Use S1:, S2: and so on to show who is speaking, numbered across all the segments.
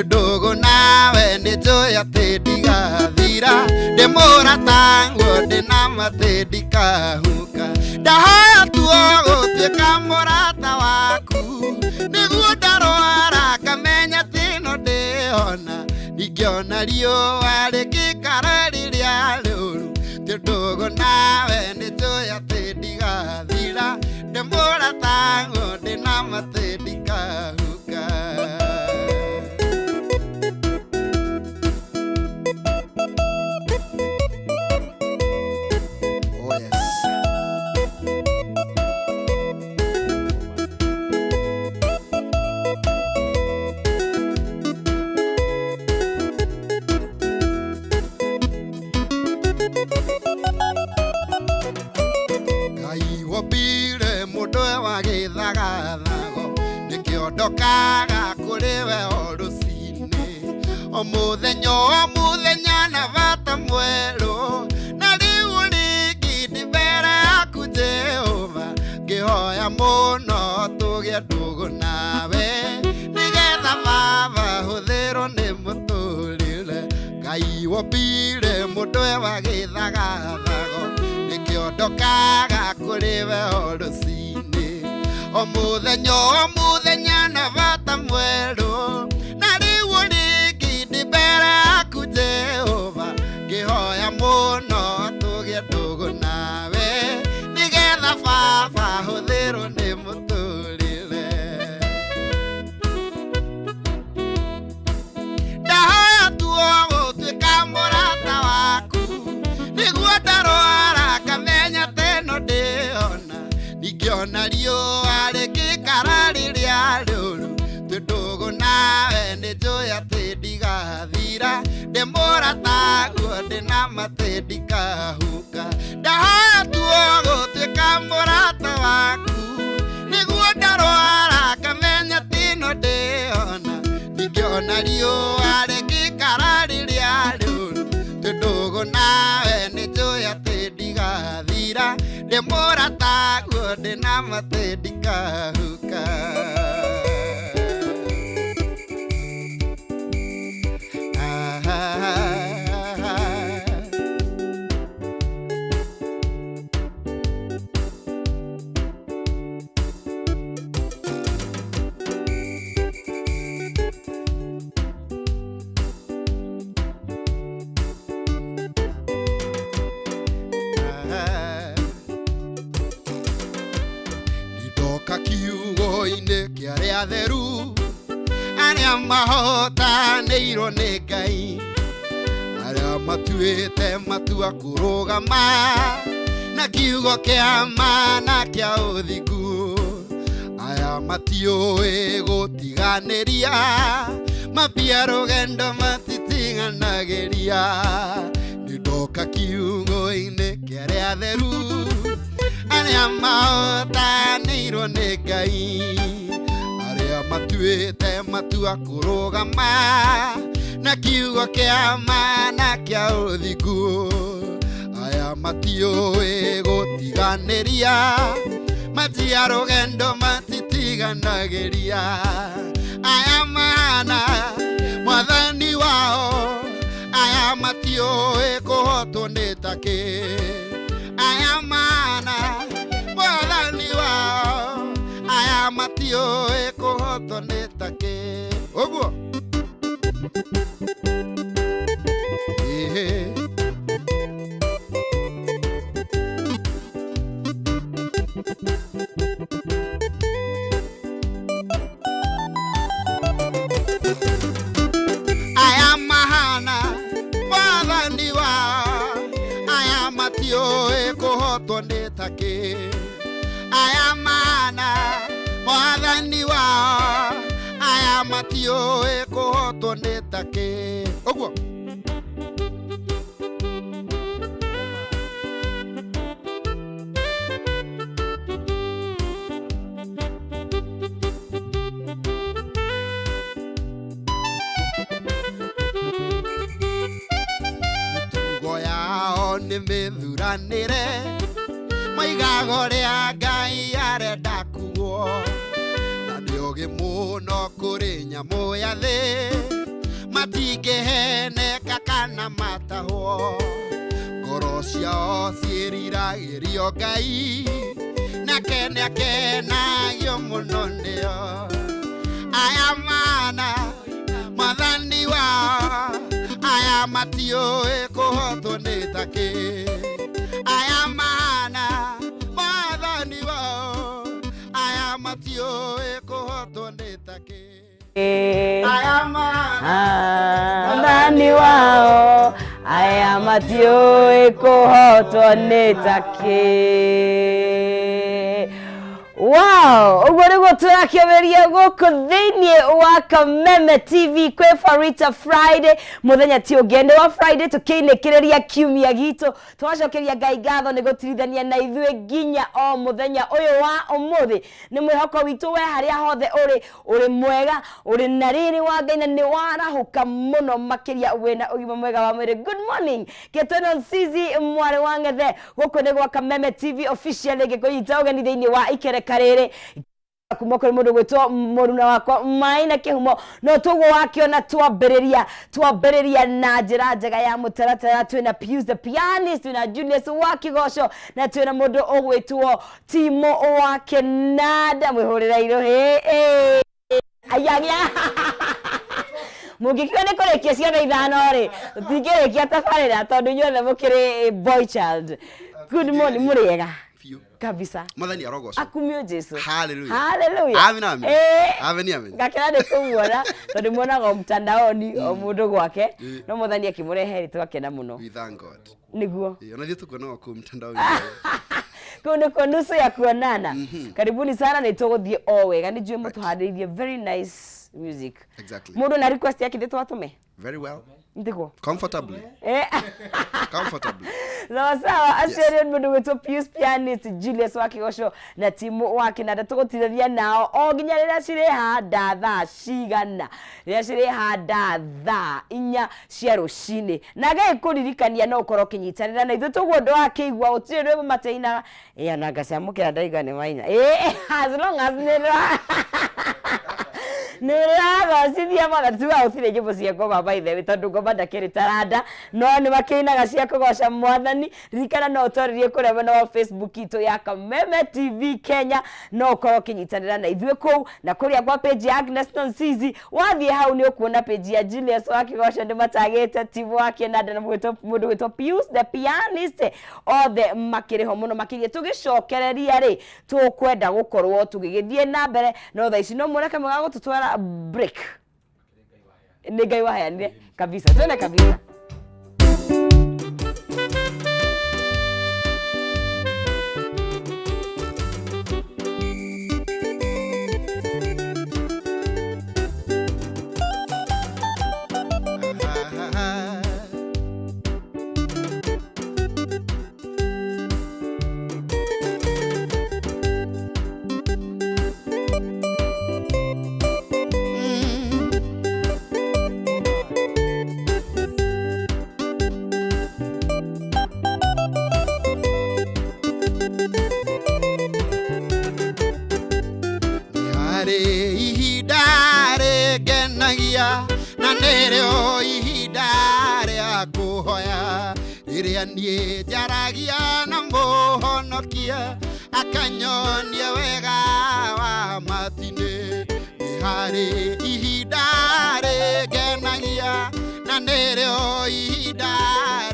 S1: Dogo nawe nitoya tediga vira demora tango de nama tedika huka dahaya tuogo teka morata waku nigudaro ara kamenya tino de ona nigiona rio wale kikarari ria lulu dogo nawe nitoya tediga vira demora tango de nama tedika huka. Wabire mudoe wagithagathagwo nikiondokaga kuriwe orusini omuthenya na vata mweru na riu ringi ndibere yaku Jehova ngihoya muno tugie ndugu nawe nigetha baba huthirwo ni muturire Ngai wabire mudoe wagithagathagwo nikiondokaga kuriwe orusini omuthenya na vata mweru na riu ringi ndibere yaku Jehova ngihoya muno tugie ndugu nawe nigetha baba huthirwo ni muturire ndahoya tuogo tuika murata waku niguo ndarwara kamenya teno ndiona nigiona riua rigikarari ria ruru tundugu nawe nijoya tindigathira ndimurata guo ndina matindikahuka ndahoya tuogo tuika murata waku niguo ndarwara kamenya teno ndiona nigiona riua rigikarari ria ruru tundugu nawe nijoya tindigathira ndimurata guo ndina matindikahuka. Kiugo-inĩ kĩa arĩa atheru arĩa mahotanĩirwo nĩ Ngai arĩa matuĩte matua kũrũgama na kiugo kĩa ma na kĩa ũthingu aya matiũĩ gũtiganĩria mambia rũgendo matitiganagĩria nĩndoka kiugo-inĩ kĩa arĩa atheru arĩa mahotanĩirwo nĩ Ngai arĩa matuĩte matua kũrũgama na kiugo kĩa ma na kĩa ũthingu aya matiũĩ gũtiganĩria matia rũgendo matitiganagĩria aya mahana mwathani wao aya matiũĩ kũhotwo nĩ takĩ aya mana mwathani wao aya matiũĩ kũhotwo nĩ takĩ ũguo aya mahana mwathani wao aya matiũĩ kũhotwo nĩ takĩ aya mana mwathani wao aya aya matioe kuhotwo ni take uguo ni mithuranire maigago ria Ngai arenda kuo na ni ugi muno kuri nyamu ya thi matingĩheneka kana matahwo ngoro ciao ciĩriragĩrio Ngai nake nĩakenagio mũno nĩo aya mana mathani wao aya matioe kuhotwo ni take aya mana mathani wao aya matioe kuhotwo ni take aya mana
S2: mathani wao aya matioe kuhotwo ni take. Wow, ugo niguo turakiameria guku thiini wa Kameme TV kwe Farita Friday muthenya ti ugende wa Friday tukinekereria kiumia gitu twacokeria Ngai ngatho ni gutirithania na ithuĩ nginya o muthenya uyu wa umuthi ni mwihoko witu we haria hothe uri mwega uri na riri wa Ngai na ni warahuka muno makiria wena ugima mwega wa mwiri. Good morning Ketona Nsizi mwari wa ngethe guku ni gwa Kameme TV officially gikuita ugeni thiini wa Ikere karere kumoko mundu gwitwo muruna wakwa Maina Kihumo no tugo wakiona twambĩrĩria na njĩra njega ya mũtaratara twina Pius the Pianist twina Julius wa Kigosho na twina mundu ogwitwo Timo wa Kenada mwihurira irohe ayagia mugikiwa ni kurekia ciana ithano ri tutingerekia tabarĩra tondu inyuothe mũkĩrĩ boy child. Good morning muriega kabisa
S1: mathani arogocwo
S2: akumio Jesu
S1: hallelujah
S2: hallelujah
S1: amen amen amen
S2: ngakira ndi kumuona tondu muonaga mtandaoni o mundu gwake no muthani akimureheri twakena muno
S1: we thank God
S2: niguo
S1: ona thio tukonaga ku mtandaoni
S2: kuna konusu ya kuonana karibuni sana ni tuguthie o wega ni njue mutuhandiririe very nice music
S1: exactly
S2: mundu na request yake ndi twatume
S1: very well
S2: ndiko
S1: comfortably comfortably
S2: sawa asere mundu gwitwo Pius Pianist Julius wa Kigosho na Timo wa Kenada tugutithania nao o ginya rĩrĩa cirĩ handa thaa cigana rĩrĩa cirĩ handa thaa 4 cia rũcinĩ na Ngai kũririkania no ũkorwo kinyitanĩra na ithuĩ tũguo ndo akĩigua ũtirĩ rwĩmbo mateinaga ona ngacamũkĩra ndaiga nĩ Maina as long as nĩragocithia mothe tuga ũtirĩ nyĩmbo cia ngoma by the way tondũ ngoma ndakĩrĩ taranda no nĩ makĩinaga cia kũgoca Mwathani. Ririkana no ũtwarĩrie kũrĩa mwena wa Facebook itũ ya Kameme TV Kenya no ũkorwo ũkĩnyitanĩra na ithuĩ kũu na kũrĩa kwa page ya Agnes Nsizi wathiĩ hau nĩ ũkuona page ya Julius wa Kigosho ndĩmatagĩte Timo wa Kenada na mũndũ gwĩtwo Pius the Pianist othe makĩrĩ ho mũno makĩria tũgĩcokereria rĩ tũkwenda gũkorwo tũgĩgĩthiĩ na mbere no thaa ici no mũreke mwega gũtũtwara break ni Ngai waheanire kabisa twende kabisa.
S1: na nereo ihinda rĩa kũhoya rĩrĩa niĩ njaragia na mũhonokia akanyonia wega wa matinĩ nĩ harĩ ihinda rĩngenagia na nereo ihinda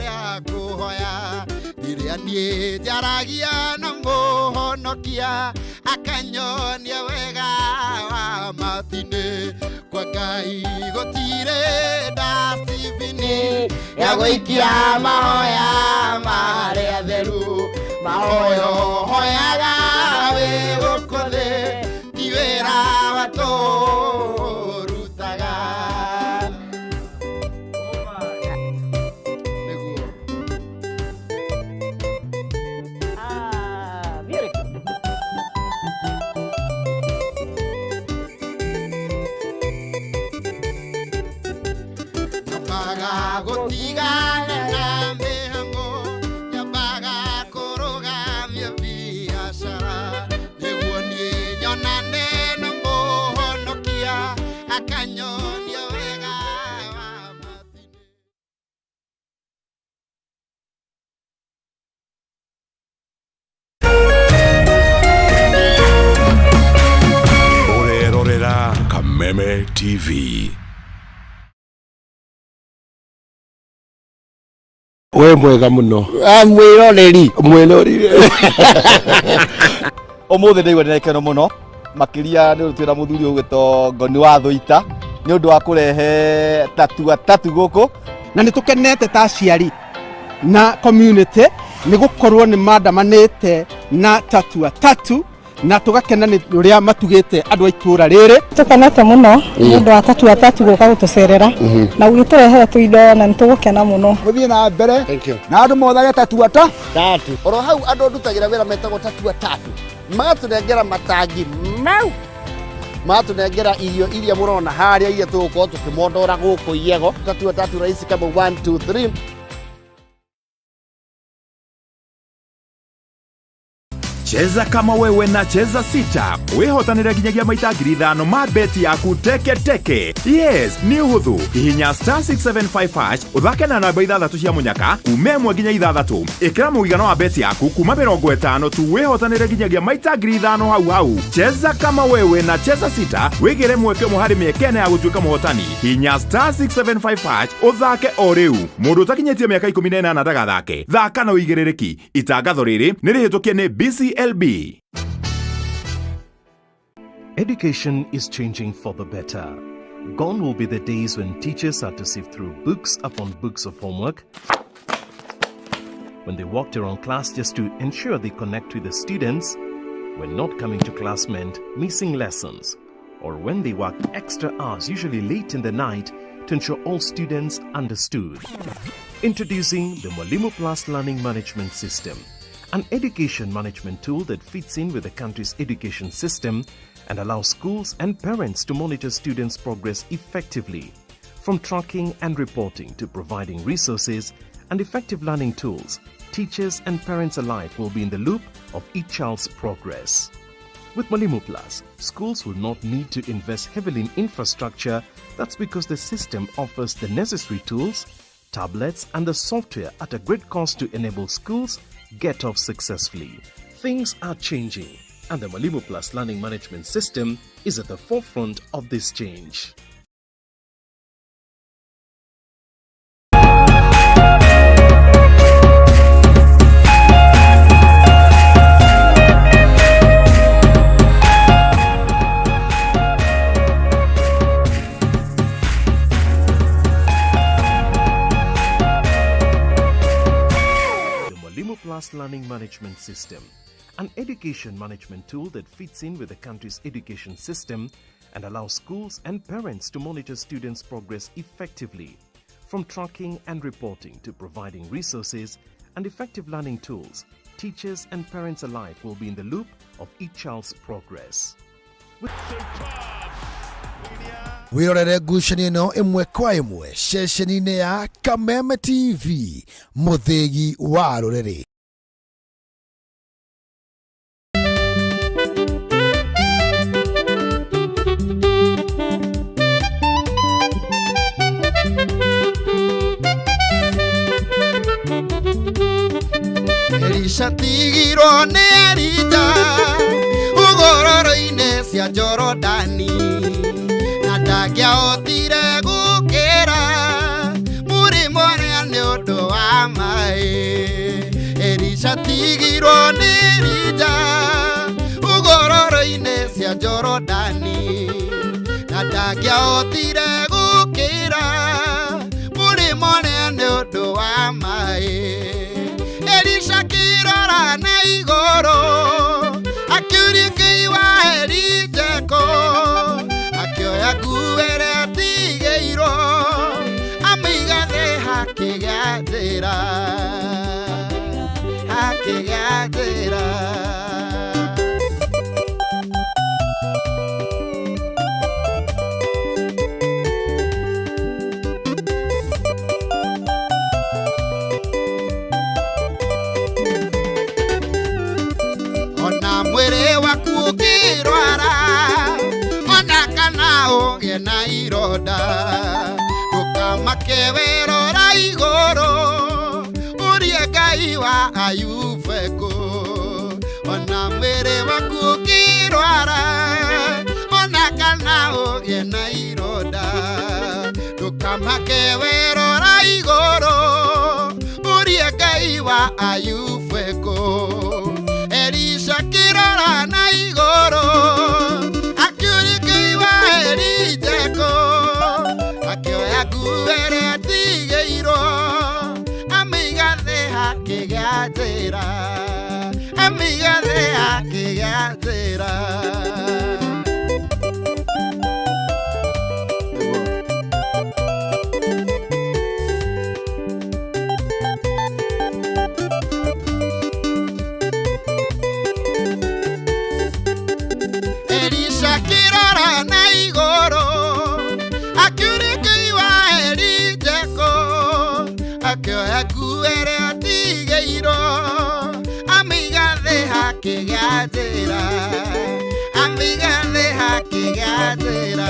S1: rĩa kũhoya rĩrĩa niĩ njaragia na mũhonokia akanyonia wega wa matinĩ kwa Ngai gũtirĩ ndacibini ya gũikia mahoya marĩa theru mahoyo hoyaga wĩ gũkũ thĩ ti wĩra wa tũru nyambaga gũtigana na mĩhang'o, nyambaga kũrũgamia biacara, nĩguo niĩ nyonane na Mũhonokia, akanyonia wega wa mathine.
S3: Urerorera Kameme TV.
S4: We mwega muno
S5: mwiroreri
S6: Umuthi ndigwe ndirekeno muno makiria ni rutwira muthuri ugito Ngoni wa Thũita ni undu wa kurehe tatu guku
S5: na nĩ tũkenete ta aciari na community nĩ gũkorwo nĩ mandamanĩte na tatu na tũgakena nĩ ũrĩa matugĩte andũ a itũra rĩrĩ.
S7: Tũkenete mũno nĩ ũndũ wa tatu gũka gũtũcerera na gũgĩtũrehera tũindo na nĩ tũgũkena mũno.
S6: Gũthiĩ na mbere na andũ mothage tatu
S8: oro hau andũ ndutagira wĩra metagwo tatu magatũnengera matangi mau magatũnengera irio iria mũrona harĩa iria tũgũkorwo tũkĩmondora gũkũ Yego. Tatu rais kama 1 2 3.
S3: Cheza kama wewe na cheza sita. Wihotanire nginyagia maita 5,000 ma beti yaku teke. Yes, ni uhuthu. Hihinya *675# uthake na namba 6 cia munyaka kuma 1 nginya 6. Ikira muigano wa beti yaku kuma 50 tu wihotanire nginyagia maita 5,000 hau. Cheza kama wewe na cheza sita. Wigire mweke muhari miekene ya gutuika muhotani. Hihinya *675# uthake o riu. Mundu utakinyetie miaka 18 ndagathake. Thaka na uigirereki. Itangatho riri nirihitukie ni BCLB.
S9: Education is changing for the better. Gone will be the days when teachers had to sift through books upon books of homework, when they walked around class just to ensure they connect with the students, when not coming to class meant missing lessons, or when they worked extra hours, usually late in the night, to ensure all students understood. Introducing the Mwalimu Plus Learning Management System, an education management tool that fits in with the country's education system and allows schools and parents to monitor students' progress effectively. From tracking and reporting to providing resources and effective learning tools, teachers and parents alike will be in the loop of each child's progress. With Mwalimu Plus, schools will not need to invest heavily in infrastructure. That's because the system offers the necessary tools, tablets and the software at a great cost to enable schools get off successfully. Things are changing, and the Mwalimu Plus Learning Management System is at the forefront of this change. Plus Learning Management System, an education management tool that fits in with the country's education system and allows schools and parents to monitor students' progress effectively. From tracking and reporting to providing resources and effective learning tools, teachers and parents alike will be in the loop of each child's progress.
S1: Wirorere ngucanio ĩno ĩmwe kwa ĩmwe ceceni-inĩ ya Kameme TV, mũthĩgi wa rũrĩrĩ. Elisha tigirwo nĩ Elija ũgororo-inĩ cia Jorodani, na ndangĩahotire gũkĩra mũrĩmo ũrĩa nĩ ũndũ wa maĩ. Elisha tigirwo nĩ Elija ũgororo-inĩ cia Jorodani, na ndangĩahotire gũkĩra mũrĩmo ũrĩa nĩ ũndũ wa maĩ. Elisha kirora na igũrũ akĩũria Ngai wa Elijeko, akĩoya nguo ĩrĩa atigĩirwo amĩiga thĩ hakĩgĩa njĩra, hakĩgĩa njĩra.
S10: tukamakewero raigoro urie Ngai wa Ayubeko ona mwere waku kirwara ona kana ugie na iroda tukamakewero raigoro urie Ngai wa Ayubeko Elisha kirora na igoro akiuri Ngai wa Erijeko akioya guere atigeiro amigathe hakigatira amigathe hakigatira Elisha kirora na igoro akiuri Ngai wa Erijeko akioya guere atigeiro amigathe hakigatira amigathe hakigatira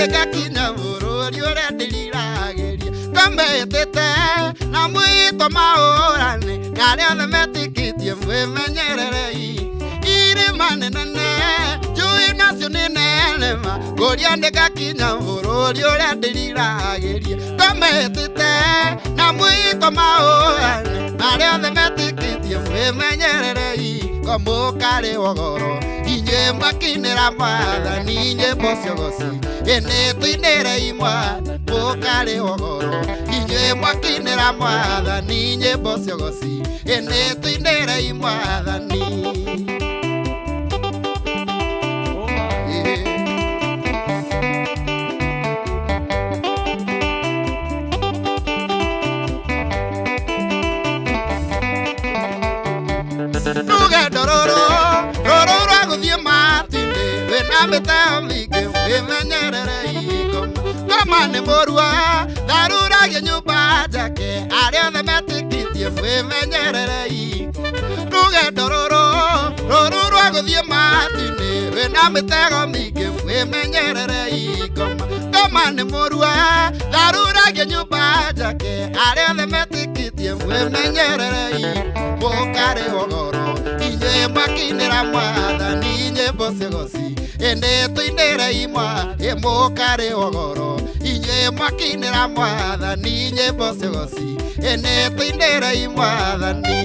S10: Gakinya bururi urendirirageria kametete na mwito maorane nare othe metikitie mwimenyererei irima nenene njui nacio nĩ nenema ngũria nĩ gakinya bururi urendirirageria kametete na mwito maorane nare othe metikitie mwimenyererei komũkarĩ wogoro inyuĩ mwakinĩra mwathani nyĩmbo ciogoci ene tuinere imwana mũkarĩ wogoro inyuĩ mwakinĩra mwathani nyĩmbo ciogoci ene tuinere imwathani rũgendo rũrũ rwagũthiĩ matinde wĩna mĩteo mĩingĩ wĩmenyererei ngoma nĩ mũrua tharuragia nyũmba njake arĩa othe metĩkĩtie mwĩmenyererei rũgendo rũrũ rwagũthiĩ matinde wĩna mĩtego mĩingĩ wĩmenyererei ngoma nĩ mũrua tharuragia nyũmba njake arĩa othe metĩkĩtie mwĩmenyererei mũkarĩ wogoro inyuĩ mwakinĩra mwathani nyĩmbo ciogoci ene tuinĩre imwa mũkarĩ wogoro inyuĩ mwakinĩra mwathani nyĩmbo ciogoci ene tuinĩre imwathani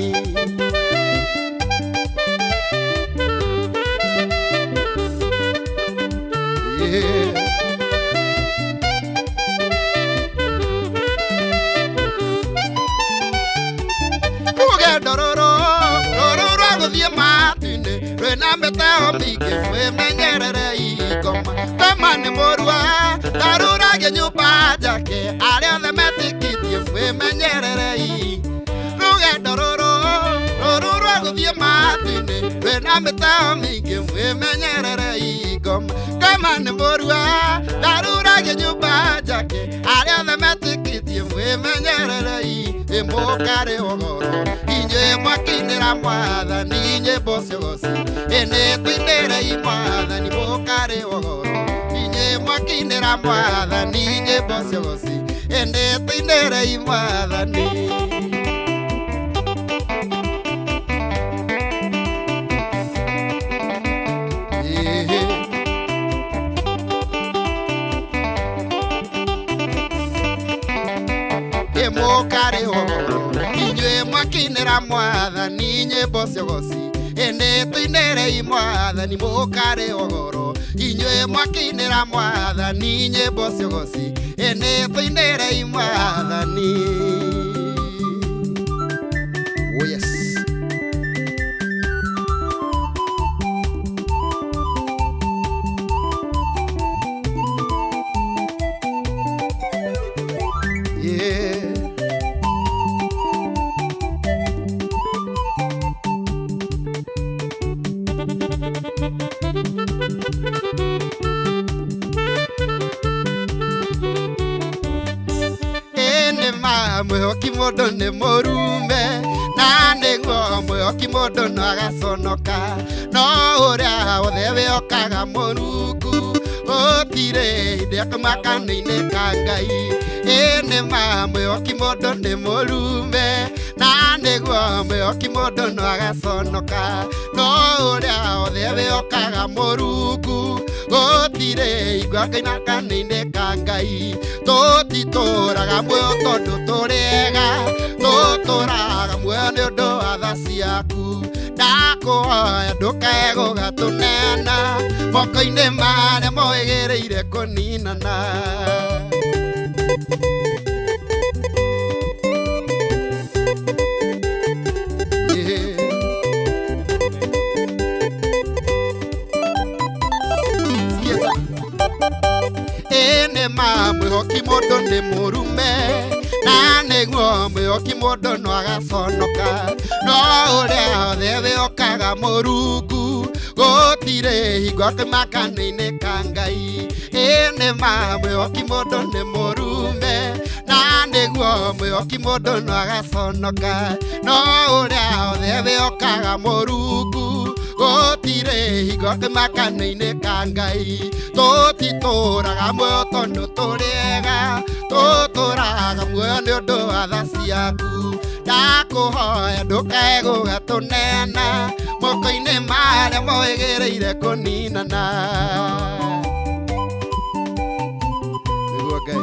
S10: rũgendo rũrũ rwagũthiĩ matu-inĩ rwĩna mĩteo mĩingĩ mwĩmenyererei ngoma nĩ mũrua tharuragia nyũmba njake arĩa othe metĩkĩtie mwĩmenyererei rũgendo rũrũ rwagũthiĩ matu-inĩ rwĩna mĩteo mĩingĩ mwĩmenyererei ngoma nĩ mũrua tharuragia nyũmba njake arĩa othe metĩkĩtie mwĩmenyererei mũkarĩ wogoro inyuĩ mwakinĩra mwathani nyĩmbo ciogoci ene tuinĩre imwathani mũkarĩ wogoro inyuĩ mwakinĩra mwathani nyĩmbo ciogoci ene tuinĩre imwathani mũkarĩ wogoro inyuĩ mwakinĩra mwathani nyĩmbo ciogoci ene tuinĩre imwathani mũkarĩ wogoro inyuĩ mwakinĩra mwathani nyĩmbo ciogoci ene tuinĩre imwathani.
S1: Oh yes.
S10: mũndũ nĩ mũrume na nĩguo mwĩhoki mũndũ no agaconoka no ũrĩa wothe wĩhokaga Mũrungu gũtirĩ hĩndĩ atũma kanua-inĩ ka Ngai nĩ ma mwĩhoki mũndũ nĩ mũrume na nĩguo mwĩhoki mũndũ no agaconoka no ũrĩa wothe wĩhokaga Mũrungu gũtirĩ hingo akaina kanua-inĩ ka Ngai tũtitũraga muoyo tondũ tũrĩega tũtũraga muoyo nĩ ũndũ wa tha ciaku ndakũhoya ndũkae gũgatũnena moko-inĩ marĩa moĩgĩrĩire kũninana ene ma mwĩhoki mũndũ nĩ mũrume na nĩguo mwĩhoki mũndũ no agaconoka no ũrĩa wothe wĩhokaga Mũrungu gũtirĩ hingo akauma kanua-inĩ ka Ngai ene ma mwĩhoki mũndũ nĩ mũrume na nĩguo mwĩhoki mũndũ no agaconoka no ũrĩa wothe wĩhokaga Mũrungu gũtirĩ hingo akauma kanua-inĩ ka Ngai tũtitũraga muoyo tondũ tũrĩega tũtũraga muoyo nĩ ũndũ wa tha ciaku ndakũhoya ndũkae gũgatũnena moko-inĩ marĩa moĩgĩrĩire kũninana nĩguo Ngai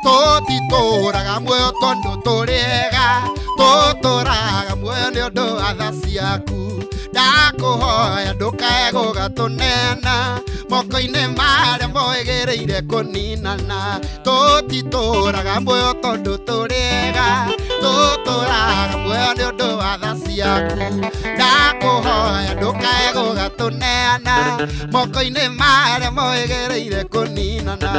S10: tũtitũraga muoyo tondũ tũrĩega tũtũraga muoyo nĩ ũndũ wa tha ciaku ndakũhoya ndũkae gũgatũnena moko-inĩ marĩa moĩgĩrĩire kũninana tũtitũraga muoyo tondũ tũrĩega tũtũraga muoyo nĩ ũndũ wa tha ciaku ndakũhoya ndũkae gũgatũnena moko-inĩ marĩa moĩgĩrĩire kũninana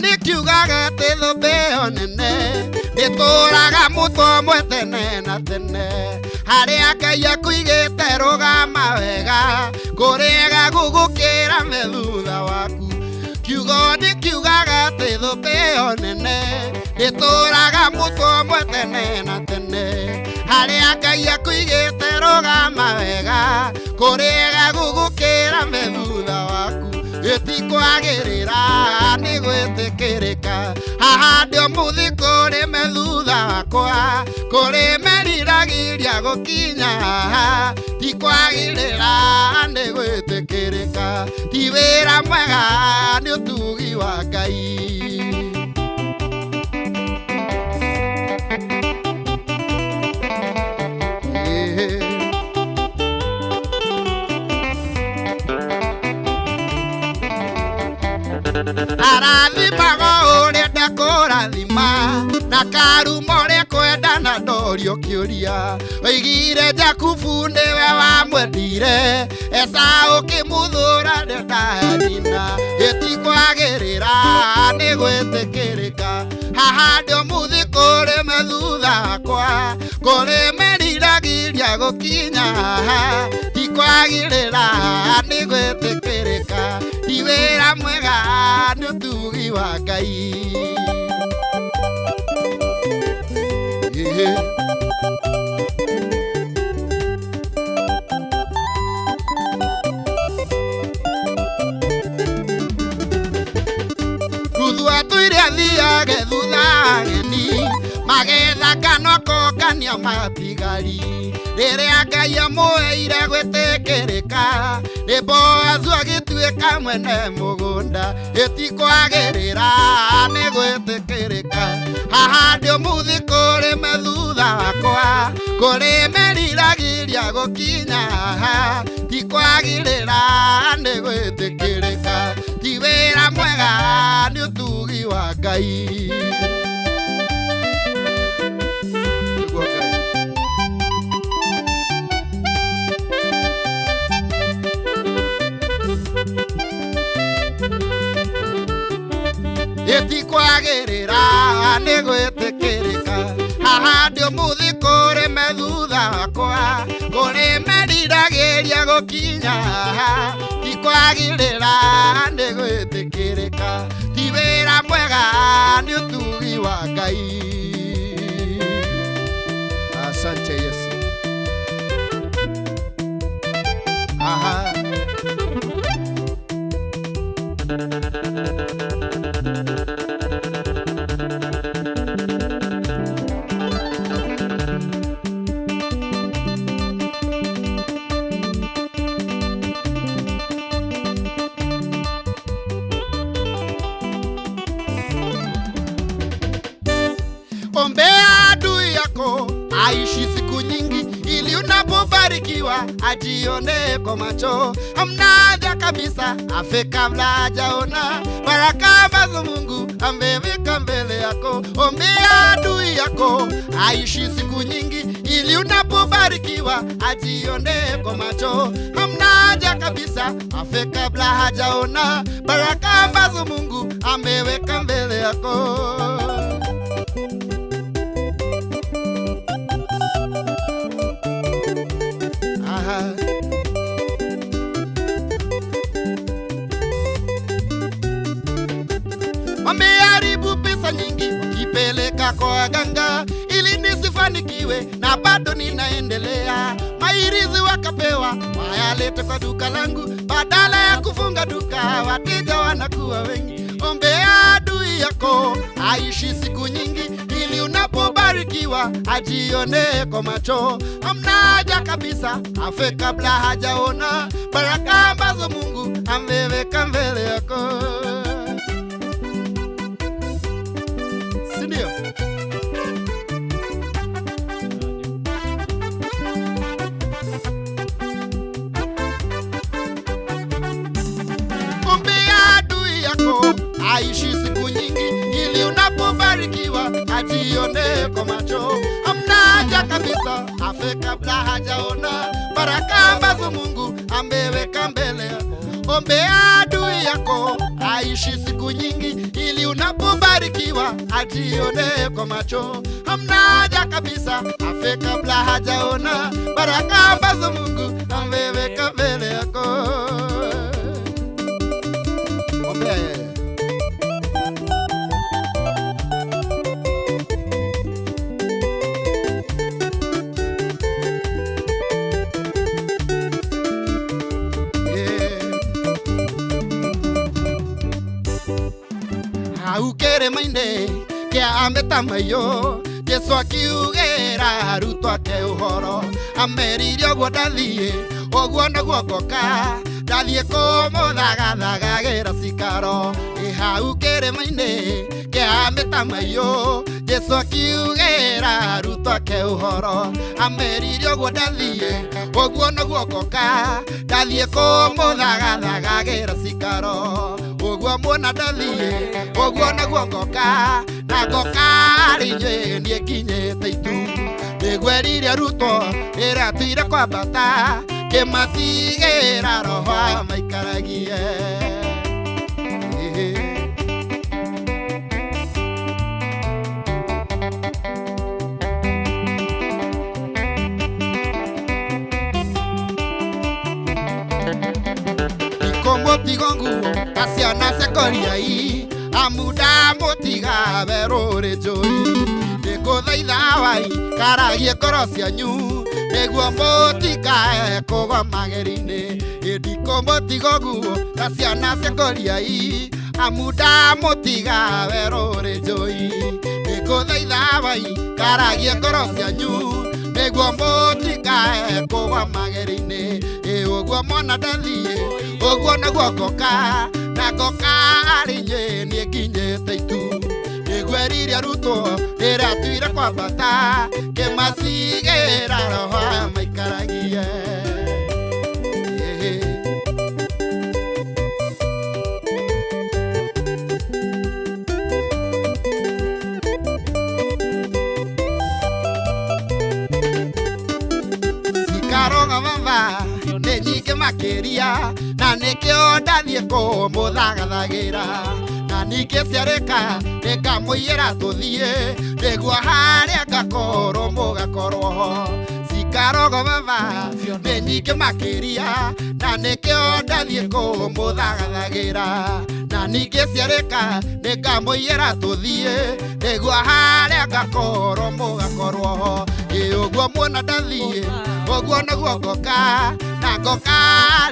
S10: nĩ kiugaga atĩ thũmbĩ ĩyo nene ndĩtũraga mũtwe ũmwe tene na tene harĩa Ngai akũigĩte rũgama wega kũrĩega gũgũkĩra me thutha waku kiugo nĩ kiugaga atĩ thũmbĩ ĩyo nene ndĩtũraga mũtwe ũmwe tene na tene harĩa Ngai akũigĩte rũgama wega kũrĩega gũgũkĩra me thutha waku gĩtikwagĩrĩra nĩ gwĩtĩkĩrĩka haha ndĩ ũmũthĩ kũrĩ me thutha wakwa kũrĩ meriragĩria gũkinya haha tikwagĩrĩra nĩ gwĩtĩkĩrĩka ti wĩra mwega nĩ ũtugi wa Ngai arathimaga ũrĩa ndakũrathima na karuma ũrĩa kwendana ndorio kĩũria oigire Jakubu nĩwe wamwendire Esaũ ũkĩmũthũra ndendanina gĩtikwagĩrĩra nĩ gwĩtĩkĩrĩka haha ndĩ ũmũthĩ kũrĩ me thutha wakwa kũrĩ meriragĩria gũkinya haha tikwagĩrĩra nĩ gwĩtĩkĩrĩka ti wĩra mwega nĩ ũtugi wa Ngai thutha tũire athiage thutha ageni magetha ngano koka gũthutũkania matigari rĩrĩa Ngai amũheire gwĩtĩkĩrĩka nĩ Boazu agĩtuĩka mwene mũgũnda ĩtikwagĩrĩra nĩ gwĩtĩkĩrĩka haha ndĩ mũthĩ kũrĩme thutha wakwa kũrĩmeriragĩria gũkinya haha tikwagĩrĩra nĩ gwĩtĩkĩrĩka ti wĩra mwega nĩ ũtugi wa Ngai. Ĩtikwagĩrĩra nĩ gwĩtĩkĩrĩka haha ndĩ mũthĩ kũrĩme thutha wakwa kũrĩmeriragĩria gũkinya haha tikwagĩrĩra nĩ gwĩtĩkĩrĩka ti wĩra mwega nĩ ũtugi wa Ngai. Asante Yesu. Aha. Ombea adui yako aishi siku nyingi ili unapobarikiwa ajione kwa macho. Hamna haja kabisa afe kabla hajaona baraka ambazo Mungu ameweka mbele yako. Ombea adui yako aishi siku nyingi ili unapobarikiwa ajione kwa macho. Hamna haja kabisa afe kabla hajaona baraka ambazo Mungu ameweka mbele yako. Wameharibu pesa nyingi wakipeleka kwa waganga ili nisifanikiwe na bado ninaendelea. Mairizi wakapewa wayalete kwa duka langu badala ya kufunga duka wateja wanakuwa wengi. Ombea adui yako aishi siku nyingi ili unapobarikiwa ajione kwa macho. Hamna haja kabisa afe kabla hajaona baraka ambazo Mungu ameweka mbele yako. Sindio? Ombea adui yako aishi siku nyingi ili unapobarikiwa ajione kwa macho. Hamna haja kabisa afe kabla hajaona baraka ambazo Mungu ameweka mbele yako. Ombea adui yako aishi siku nyingi ili unapobarikiwa ajione kwa macho. Hamna haja kabisa afe kabla hajaona baraka ambazo Mungu ameweka mbele yako. Ombea Ukere-inĩ kĩa amĩtamaiyũ Jesũ akiugĩra arutwo ake ũhoro amerire ũguo ndathiĩ ũguo nĩguo ngoka ndathiĩ kũmũthagathagagĩra cikaro hau kĩrĩma-inĩ kĩa amĩtamaiyũ Jesũ akiugĩra arutwo ake ũhoro amerire ũguo ndathiĩ ũguo nĩguo ngoka ndathiĩ kũmũthagathagagĩra cikaro ũguo muona ndathiĩ ũguo nĩguo ngoka na ngoka rĩnyuĩ niĩ nginyĩte itu nĩguo erire arutwo ĩrĩa tuire kwambata kĩmatigĩra roho maikaragie. Ikomotigo nguo ta ciana cia ngoriai amuda mũtiga werũrĩ njũi ndĩkũthaitha wai karagie ngoro cianyu nĩguo mũtikae kũgwa mageri-inĩ. Ndikũmũtigo nguo ta ciana cia ngoriai amuda mutiga werore joyi nikuthaitha bai karagie ngoro cianyu niguo mutigae kũgwa mageri-inĩ ũguo mwana ndathiĩ ũguo naguo ngoka na ngoka rĩnyĩ niĩ nginyĩte itu nĩguo erire arutwo rĩrĩa tuire kwambata kĩmatigĩra roho maikaragie nĩ nyingĩ makĩria na nĩkĩo ndathiĩ kũmũthagathagira na ningĩ ciarĩka nĩngamũiyĩra tũthiĩ nĩguo harĩa ngakorwo mũgakorwo ho cikarogo baba nĩ nyingĩ makĩria na nĩkĩo ndathiĩ kũmũthagathagira na ningĩ ciarĩka nĩngamũiyĩra tũthiĩ nĩguo harĩa ngakorwo mũgakorwo ho ũguo muona ndathiĩ ũguo naguo ngoka na ngoka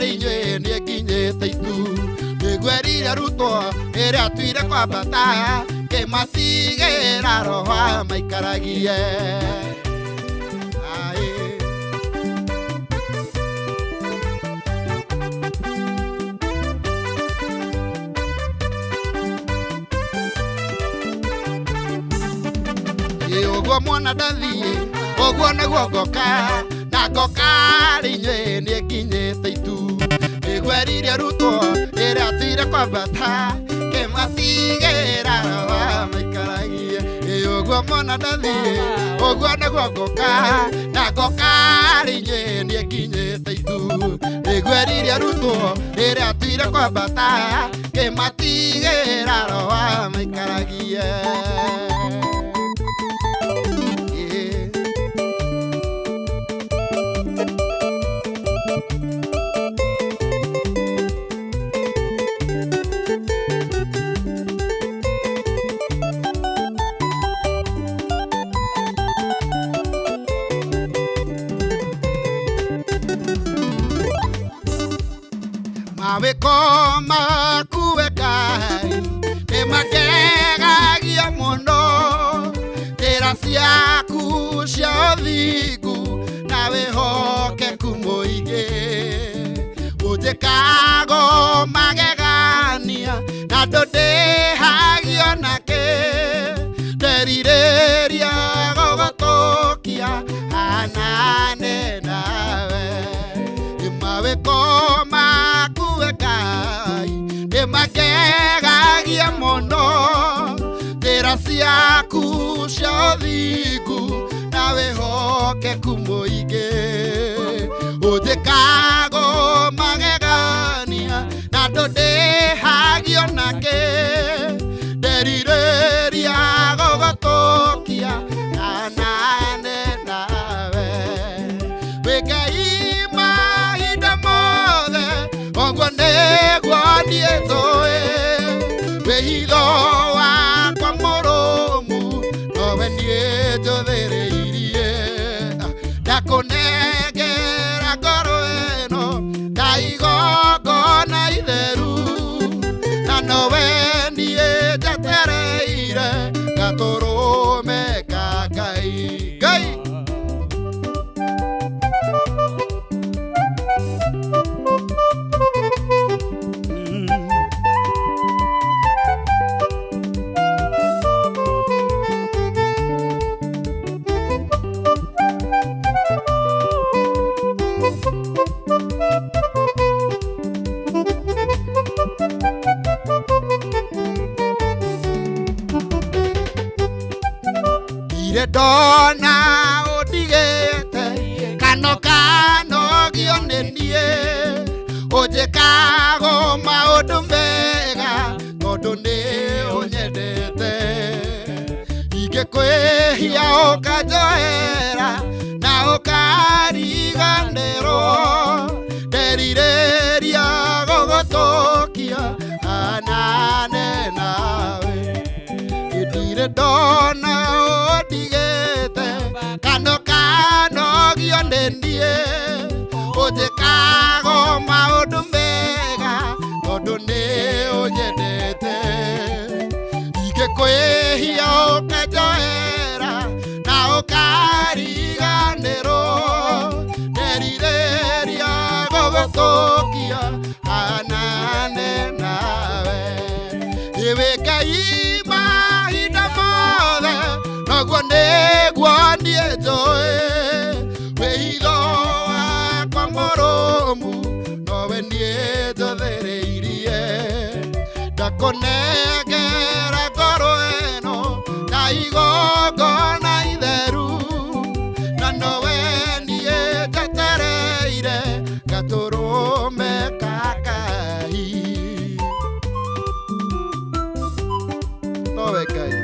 S10: rĩnyĩ niĩ nginyĩte itu nĩguo erire arutwo rĩrĩa tuire kwambata kĩmatigĩra roho maikaragie ũguo mwana ndathiĩ ũguo naguo ngoka na ngoka rĩnyĩ niĩ nginyĩte itu nĩguo erire arutwo rĩrĩa tuire kwambata kĩmatigĩra roho maikaragie ũguo mwana ndathiĩ ũguo naguo ngoka na ngoka rĩnyĩ niĩ nginyĩte itu nĩguo erire arutwo rĩrĩa tuire kwambata kĩmatigĩra roho maikaragie mawĩko maku we Ngai nĩmakegagia mũno njĩra ciaku cia ũthingu na wĩhokeku mũingĩ ũnjĩkago magegania na ndũndĩhagio nakĩ nderirĩria gũgũtũkia hanane nawe mawĩko maku we Ngai nĩmakegagia mũno njĩra ciaku cia ũthingu na wĩhokeku mũingĩ ũnjĩkago magegania na ndũndĩhagio nakĩ nderirĩria gũgũtũkia hanane nawe wĩ Ngai mahinda mothe ũguo nĩguo niĩ njũĩ wĩhitho wakwa mũrũmu nowe niĩ njũthĩrĩirie ndakũnengera ngoro ĩno ta igongona itheru na nowe niĩ njetereire gatũrũme ka Ngai ndona ũndigĩte kanogio nĩ niĩ ũnjĩkago maũndũ mega tondũ nĩ ũnyendete ingĩkwĩhia ũkanjohera na ũkariganĩrwo nderirĩria gũgũtũkia hanane nawe ndirĩ ndona ũndigĩte kanogio nĩ niĩ ũnjĩkago maũndũ mega tondũ nĩ ũnyendete ndakonengera ngoro ĩno ta igongona itheru na nowe niĩ njetereire gatũrũme ka Ngai nowe Ngai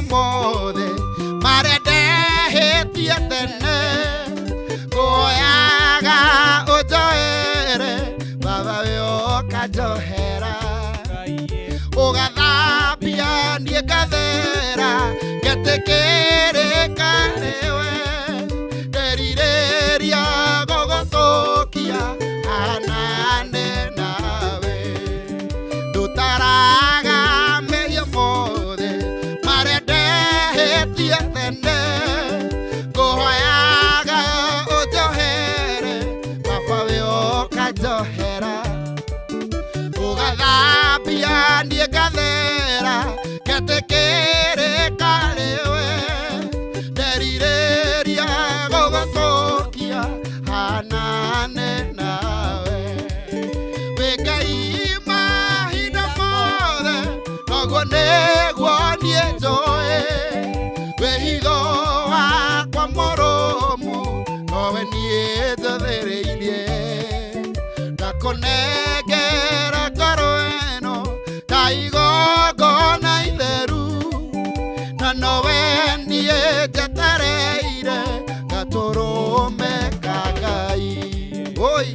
S10: mothe marĩa ndehĩtie tene ngũoyaga ũnjoere baba wĩoka njohera ũgathambia niĩ ngathera ngetĩkĩrĩka nĩwe nderirĩria gũgũthũkia hanane nawe ndũtaraga mehia mothe tene ngũhoyaga ũnjohere baba wĩoka njohera ũgathambia niĩ ngathera ngetĩkĩrĩka nĩwe nderirĩria gũgũthũkia hanane nawe wĩ Ngai mahinda mothe noguo nĩguo niĩ njũĩ wĩhitho wakwa mũrũmu nowe niĩ njathĩrĩirie ndakũnengera ngoro ĩno ta igongona itheru na nowe niĩ njetereire gatũrũme ka Ngai oi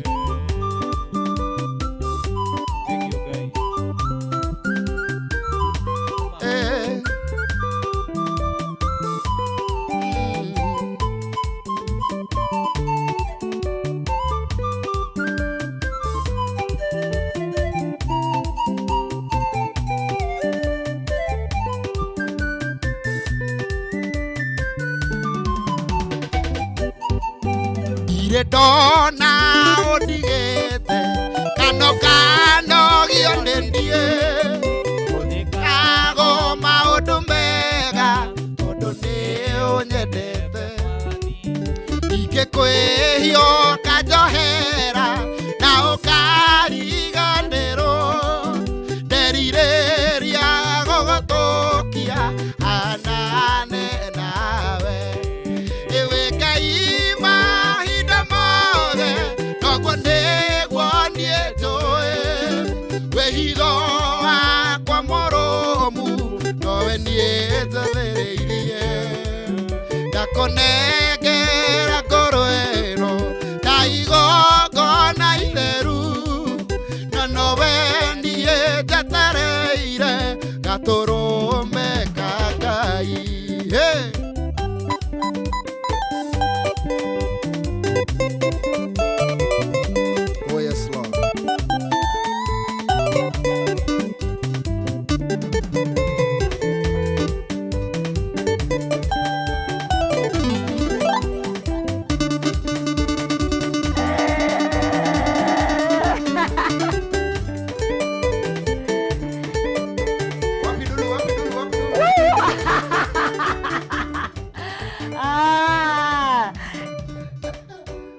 S10: ndona ũndigĩte kanogio nĩ niĩ ũthĩkago maũndũ mega tondũ nĩ ũnyendete ingĩkwĩhio ũkanjohera na ũkariganĩrwo nderirĩria gũgũthũkia hanane nawe ewe Ngai mahinda mothe noguo nĩguo niĩ njũĩ wĩhitho wakwa mũrũmu nowe niĩ njathĩrĩirie ndakũnengera ngoro ĩno ta igongona itheru na nowe niĩ njetereire gatũrũme ka Ngai Oh yes Lord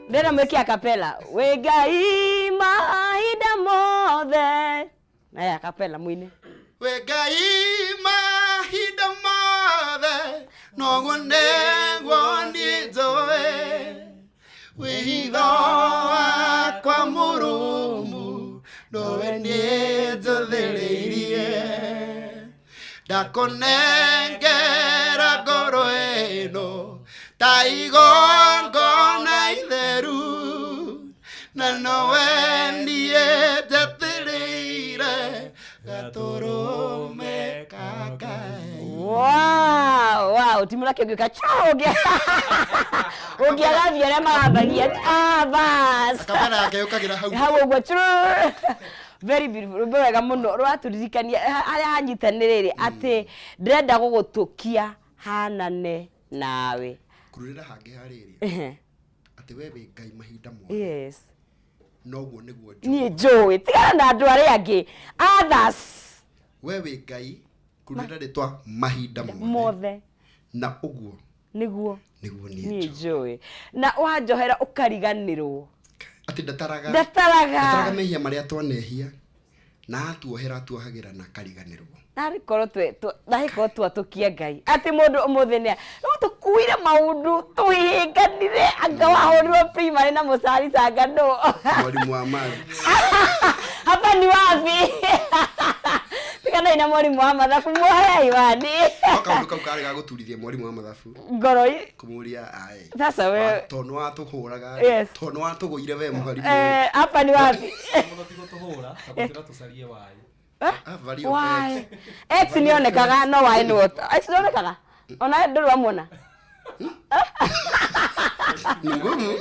S2: Ndĩra mwĩke akapela wĩ Ngai mahinda mothe aya akapela mwine
S10: wĩ Ngai mahinda mothe noguo nĩguo niĩ njũĩ wĩhitho wakwa mũrũmu nowe niĩ njathĩrĩirie ndakũnengera ngoro ĩno ta igongona itheru na nowe niĩ njetereire gatũrũme ka Ngai
S2: wow timura kĩngĩ kachoge ũngĩagathia arĩa marambagia bas
S10: kamera yake ũkagira
S2: hau ũguo true very beautiful rwega mũno rwatũririkania harĩa hanyitanĩrĩrĩ atĩ ndĩrenda gũgũtũkia hanane nawe
S8: kururira hange hariria ati wewe Ngai mahinda mothe
S2: yes
S8: noguo niguo
S2: ni joy tigana na andu aria angi others
S8: wewe Ngai kururira ritwa mahinda mothe na uguo niguo ni
S2: joy na wanjohera ukariganirwo
S8: ati ndataraga mehia maria twanehia na atuohera tuohagira na kariganirwo
S2: narikoro twatukia Ngai ati mundu umuthenia tukuire maundu tuhiganire anga wahorwo primary na musari sangano
S8: mwalimu wa mathi
S2: hapa ni wapi tikana ina mwalimu wa mathabu mwohei wani
S8: akaundu kau kari ga guturithia mwalimu wa mathabu
S2: ngoroi
S8: kumuria ai
S2: sasa we
S8: tono atuhuraga tono atuguire we mwalimu
S2: hapa ni wapi
S11: muno tigo tuhura tabutira tusarie wai
S2: why ex nionekaga no why no ex nionekaga ona nduru amona
S8: ngumu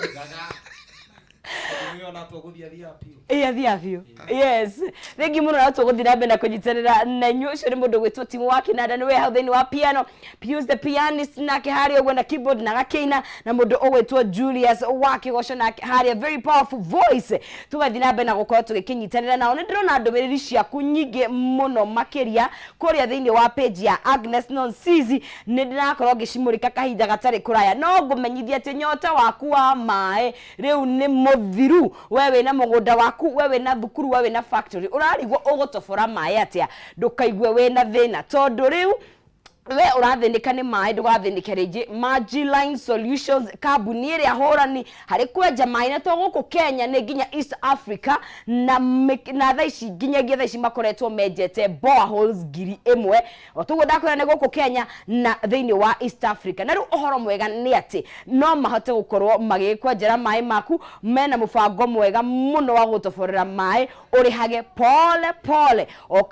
S2: yes thank you muno na tuguthira mbere na kunyitanira na nyucio ni mundu gwitwo timu wa kinanda ni we hau thini wa piano Pius the pianist na kihari ogwe na keyboard na gakeina na mundu ogwitwo Julius wa kigosho na kihari a very powerful voice tugathira mbere na gukorwo tugikinyitanira nao ni ndirona ndumiriri ciaku nyingi muno makiria kuria thini wa page ya Agnes Nonsizi ni ndirakorwo ngicimurika kahinda gatari kuraya no ngumenyithia ati nyota waku wa mae riu ni muthiru wewe na mugunda waku wewe na thukuru wewe na factory urarigwo ugutofora mae atia ndukaigue we na thina tondu riu we urathinika ni mai ndugathinike ringi Margiline Solutions kambuni iria hurani hari kwenja mai na to guku Kenya ni nginya East Africa na thaici nginyagia thaici makoretwo menjete boreholes ngiri imwe otugo ndakwira ni guku Kenya na thiini wa East Africa na riu uhoro mwega ni ati no mahote gukorwo magikwenjera mai maku mena mubango mwega muno wa gutoforera mai urihage pole pole o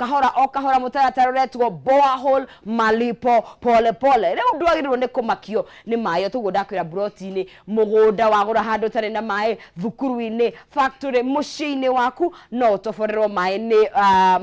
S2: kahora mutaratara uretwo borehole malipo pole pole leo ndwagirwo ne kumakio ni mayo tugudakwira brotini mugunda wagura handu tare na mai thukuru-ini factory mushini waku no toforerwo mai ni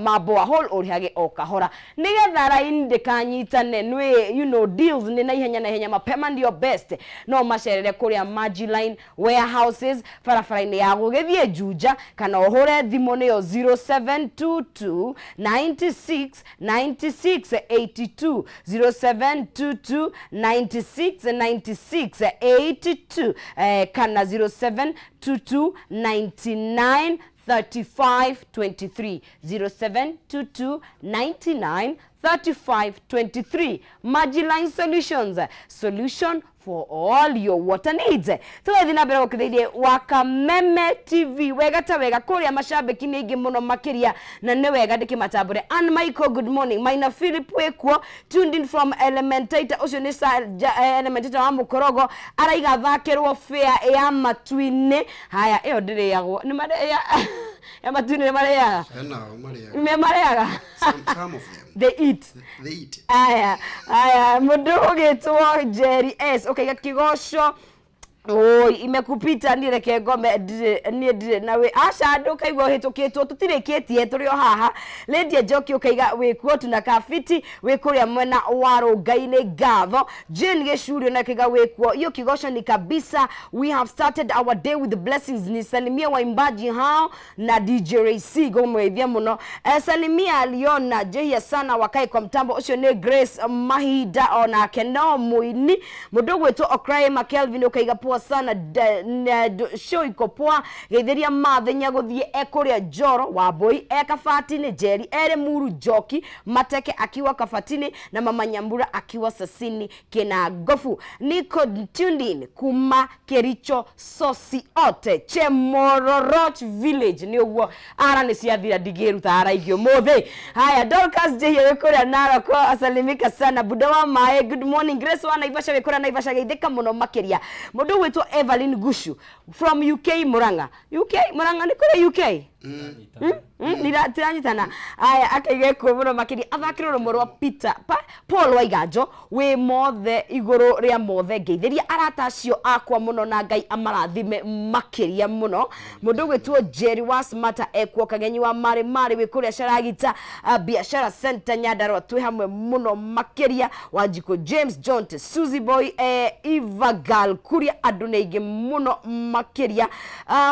S2: maboa hole urihage okahora nigetha raini ndikanyitane nwe deals ni na ihenya mapema ndio best no macerere kuria Margiline warehouses farafara-ini ya gugithie Juja kana ohure thimo niyo 0722 96 96 82 0722 96 96 82 kana 0722 99 35 23 0722 99 35 23 Margiline Solutions, solution for all your water needs. Tuwathina mbere gukithairie Wakameme TV wega wega kuria mashabiki ningi muno makiria na ne wega ndikimatambure and Michael good morning Maina Philip wekwo tuned in from Elementator ucio ni Elementator wa Mukorogo araiga thakirwo fair ya Matwine haya iyo ndiriagwo ni ya Matwine mareaga me mareaga
S8: some of them
S2: they eat aya mundu ugitwo Jerry S okay kigosho oi imekupita ndireke ngome ndire nawe aca ndukaigwa hitukitwo tutirikitie turio haha Lady Joki ukaiga wikuo tuna kafiti wikuria mwena wa Rongai-ini Gatho Jane Geshurio na kiga wikuo hiyo kigosho ni kabisa. We have started our day with the blessings. Ni salimia waimbaji hao na DJ Racy gomwethia muno salimia aliona jehia sana wakai kwa mtambo ucio ni Grace Mahida ona keno muini mudogo wetu Okraye Makelvin ukaiga poa sana show iko poa getheria mathenya guthie ekuria Joro wa boy ekafatini Jerry ere Muru Joki Mateke akiwa kafatini na mama Nyambura akiwa Sasini kina Gofu niko tuned in kuma Kericho Sociote Chemororoch village ni uguo ara ni ciathira digeru tara igio mothe haya Dorcas Jehia wekuria Narok asalimika sana buda wa mae good morning Grace wa Naivasha wekuria Naivasha geithika muno makiria mundu wetwo Evelyn Gushu from UK Muranga ni kure UK tiranyitana aya akaige kuomuno makiri athakire rumo rwa Peter Paul Waiganjo we mothe iguru ria mothe ngeithiria aratacio akwa muno na Ngai amarathime makiria muno mundu gwitwo Jerry wa Smata ekwo kagenyi wa mari we kuria Sharagita biashara center Nyandarua twi hamwe muno makiria Wanjiko James John Suzy Boy Eva Gal kuria andu neige muno makiria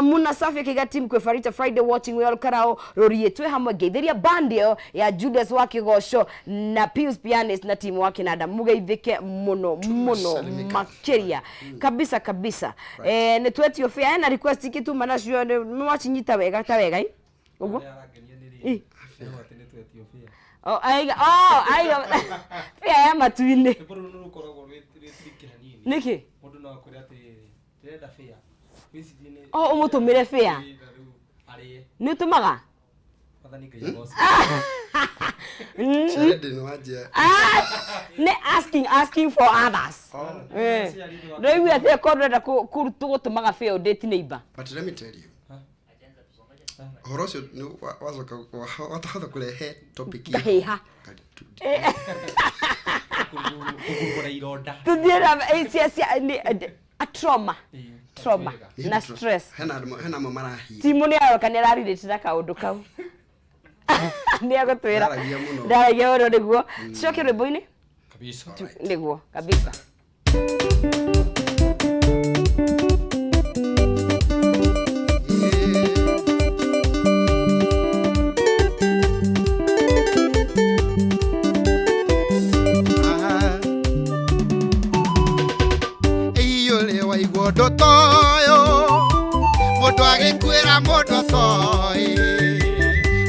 S2: muna safi kiga team kwe Farita Friday watching we all karao rorie twe hamwe ngeithiria bandio ya Julius wa Kigosho na Pius Pianist na timu wake na Adam mugeithike muno makiria kabisa ne twetio fia na request kitu mana cio mwachinyita wega ta wega ugo aiga fia ya matuine niki mundu no akuri ati ndenda fia umutumire fia ni tumaga ne asking for others no we are cornered to tumaga fia date neighbor
S12: but let me tell you Horosio wazoka watahodha kulehe topic hii
S11: kugura ironda
S2: tudira a trauma na stress
S12: hena mamara hii
S2: timu ni arokanira relate na kaundu kau ni agotwira ndaragia woro niguo coke rwimbo-ini kabisa niguo kabisa
S10: Mundu toyo mundu agikwira mundu toyi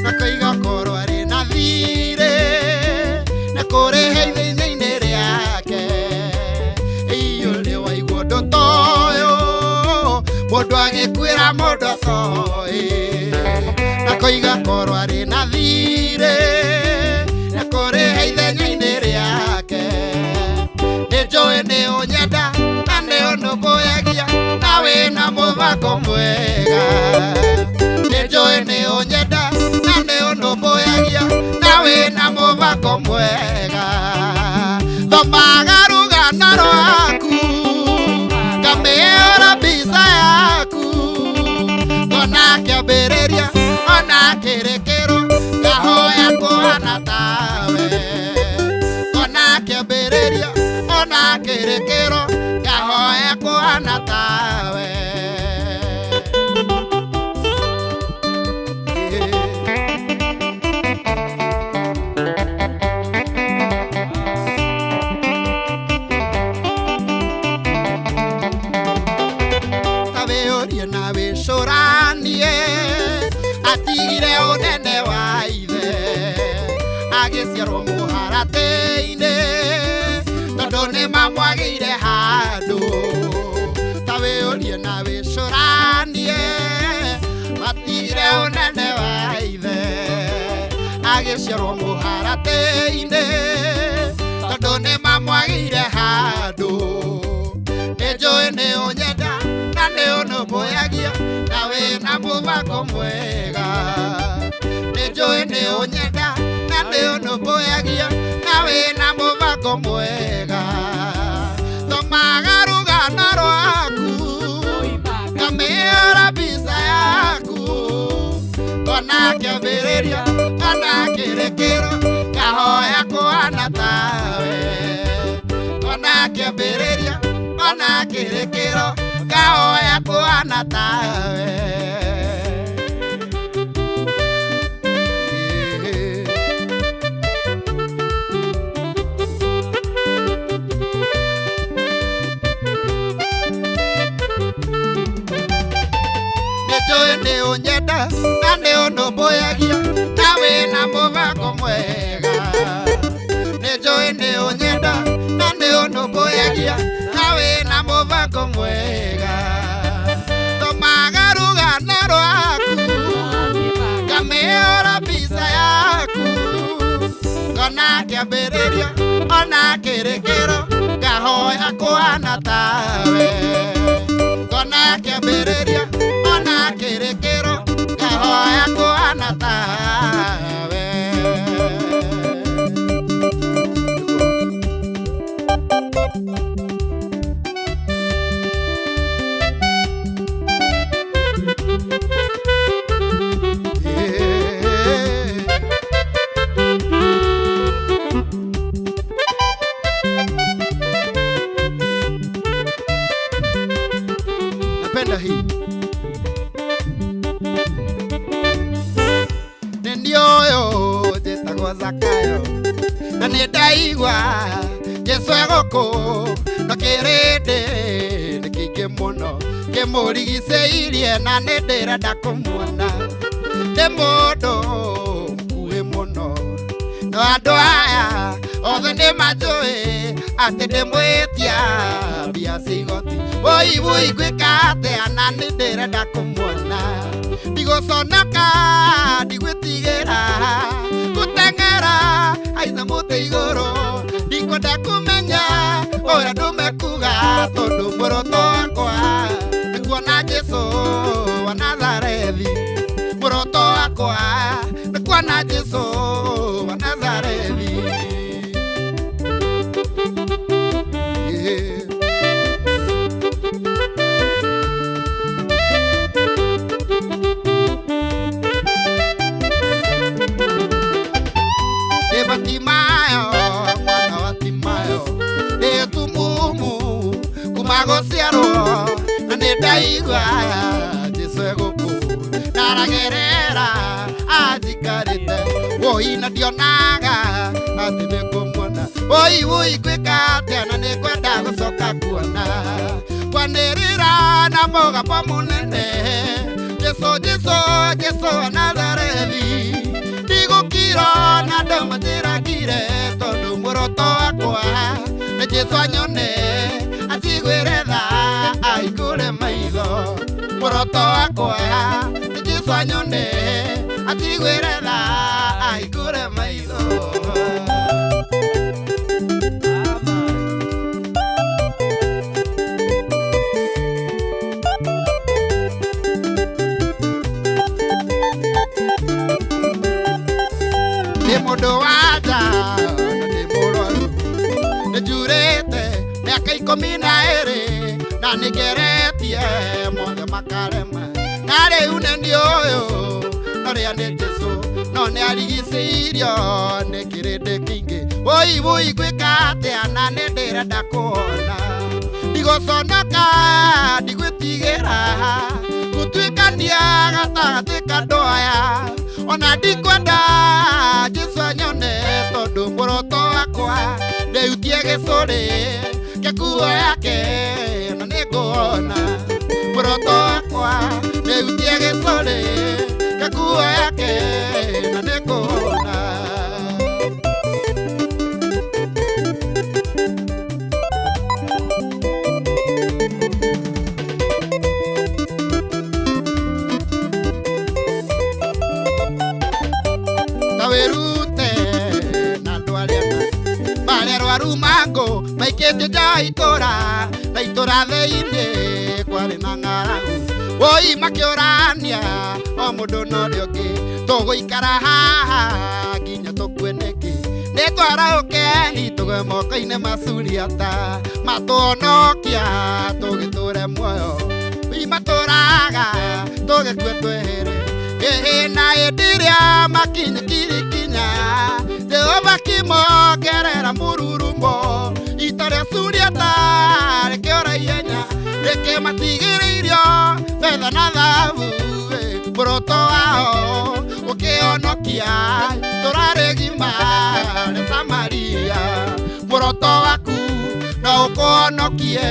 S10: na kaiga korwo ari na thire na kore heithine riake iyule waigwo ndu toyo mundu agikwira mundu toyi na kaiga korwo ari na thire na kore heithine riake ejoe ne onyenda no boyagia nawe na muthako mwega nejoe ne onyenda na no boyagia nawe na muthako mwega thomaga rugana rwaku ngameora bisa yaku ona kiambĩrĩria ona kĩrĩkĩro ngahoya kũhana tawe ona kiambĩrĩria ona kĩrĩkĩro ngahoya kũhana tawe tabeorie na wĩcũranie atigire ũnene wa ithe agĩciarwo mũharatĩ-inĩ tondũ nĩ mamwagĩire handũ tabeorie na wĩcũranie atigire ũnene wa ithe agĩciarwo mũharatĩ-inĩ tondũ nĩ mamwagĩire handũ nĩnjũĩ nĩ ũnyenda na nĩ ũnũmbũyagia na wĩna mũthako mwega nĩnjũĩ nĩ ũnyenda na nĩ ũnũmbũyagia na wĩna mũthako mwega thomaga rugano rwaku ngamĩora mbica yaku ona kĩambĩrĩria ona kĩrĩkĩro ngahoya kũhana tawe ona kĩambĩrĩria ona kĩrĩkĩro ngahoya kũhana tawe nĩ ũnyenda na nĩ ũnũmbũyagia na wĩna mũthako mwega nĩnjũĩ nĩ ũnyenda na nĩ ũnũmbũyagia na wĩna mũthako mwega thomaga rugano rwaku ngamĩora mbica yaku ona kĩambĩrĩria ona kĩrĩkĩro ngahoya kũhana tawe ona kĩambĩrĩria ona kĩrĩkĩro ngahoya ndaigua Jesu egoko no kirindi nikingi muno kimurigiceirie na nindirenda kumuona ndi mundu mkuhi muno no andu aya othe ni manjui ati ndi mwitia mbia cia igoti woi gwika atia na nindirenda kumuona ndiguconoka ndigwitigira guteng'era aiza muti iguru ndikwenda kumenya uria ndumekuga tondu muroto wakwa nikuona Jesu wa Nazarethi muroto wakwa nikuona Jesu wa Nazarethi magociarwo na nindaigua Jesu egũkũ naragerera anjikarĩte woi na ndionaga atĩ nĩngũmuona woi gwĩka atĩa na nĩngwenda gũcoka kuona kwanĩrĩra na mũgambo mũnene Jesu wa Nazarethi ndigũkirwo na ndũmũnjĩragire tondũ muoroto wakwa nĩ Jesu anyone atigwire tha aikure maitho muoroto wakwa nĩ Jesu anyone atigwire tha aikure maitho nĩ mũndũ wa nja na nĩ mũrwaru nĩ njurĩte mĩaka 12 na nĩngeretie mothe makarema na rĩu nĩ ndiũyũ no rĩa nĩ Jesu no nĩ arigicĩirio nĩ kĩrĩndĩ kĩingĩ woi gwĩka atĩa na nĩ ndĩrenda kuona ndigũconoka ndigwĩtigĩra gũtuĩkania gatagatĩ ka andũ aya ona ndikwenda Jesu anyone tondũ muoroto wakwa ndĩutie gĩcũrĩ kĩa nguo yake na nĩngũona muoroto wakwa ndĩutie gĩcũrĩ kĩa nguo yake na nĩngũona tawĩrute na andũ arĩa arwaru mango maikĩtio nja itũra na itũra thĩinĩ kwarĩ na ng'aragu woi makĩũrania o mũndũ na ũrĩa ũngĩ tũgũikara haha nginya tũkue nĩkĩ nĩtwaraũkeni tũgwe moko-inĩ ma Suriata matũhonokia tũgĩtũre muoyo matũraga tũgĩkue twĩhĩre na hĩndĩ ĩrĩa makinya Jehova kĩmongerera mũrurumo ita rĩa Suriata rĩkĩora ihenya rĩkĩmatigĩrĩirio betha na thahabu muoroto wao ũkĩhonokia tũrarĩgima rĩa Samaria muoroto waku no ũkũhonokie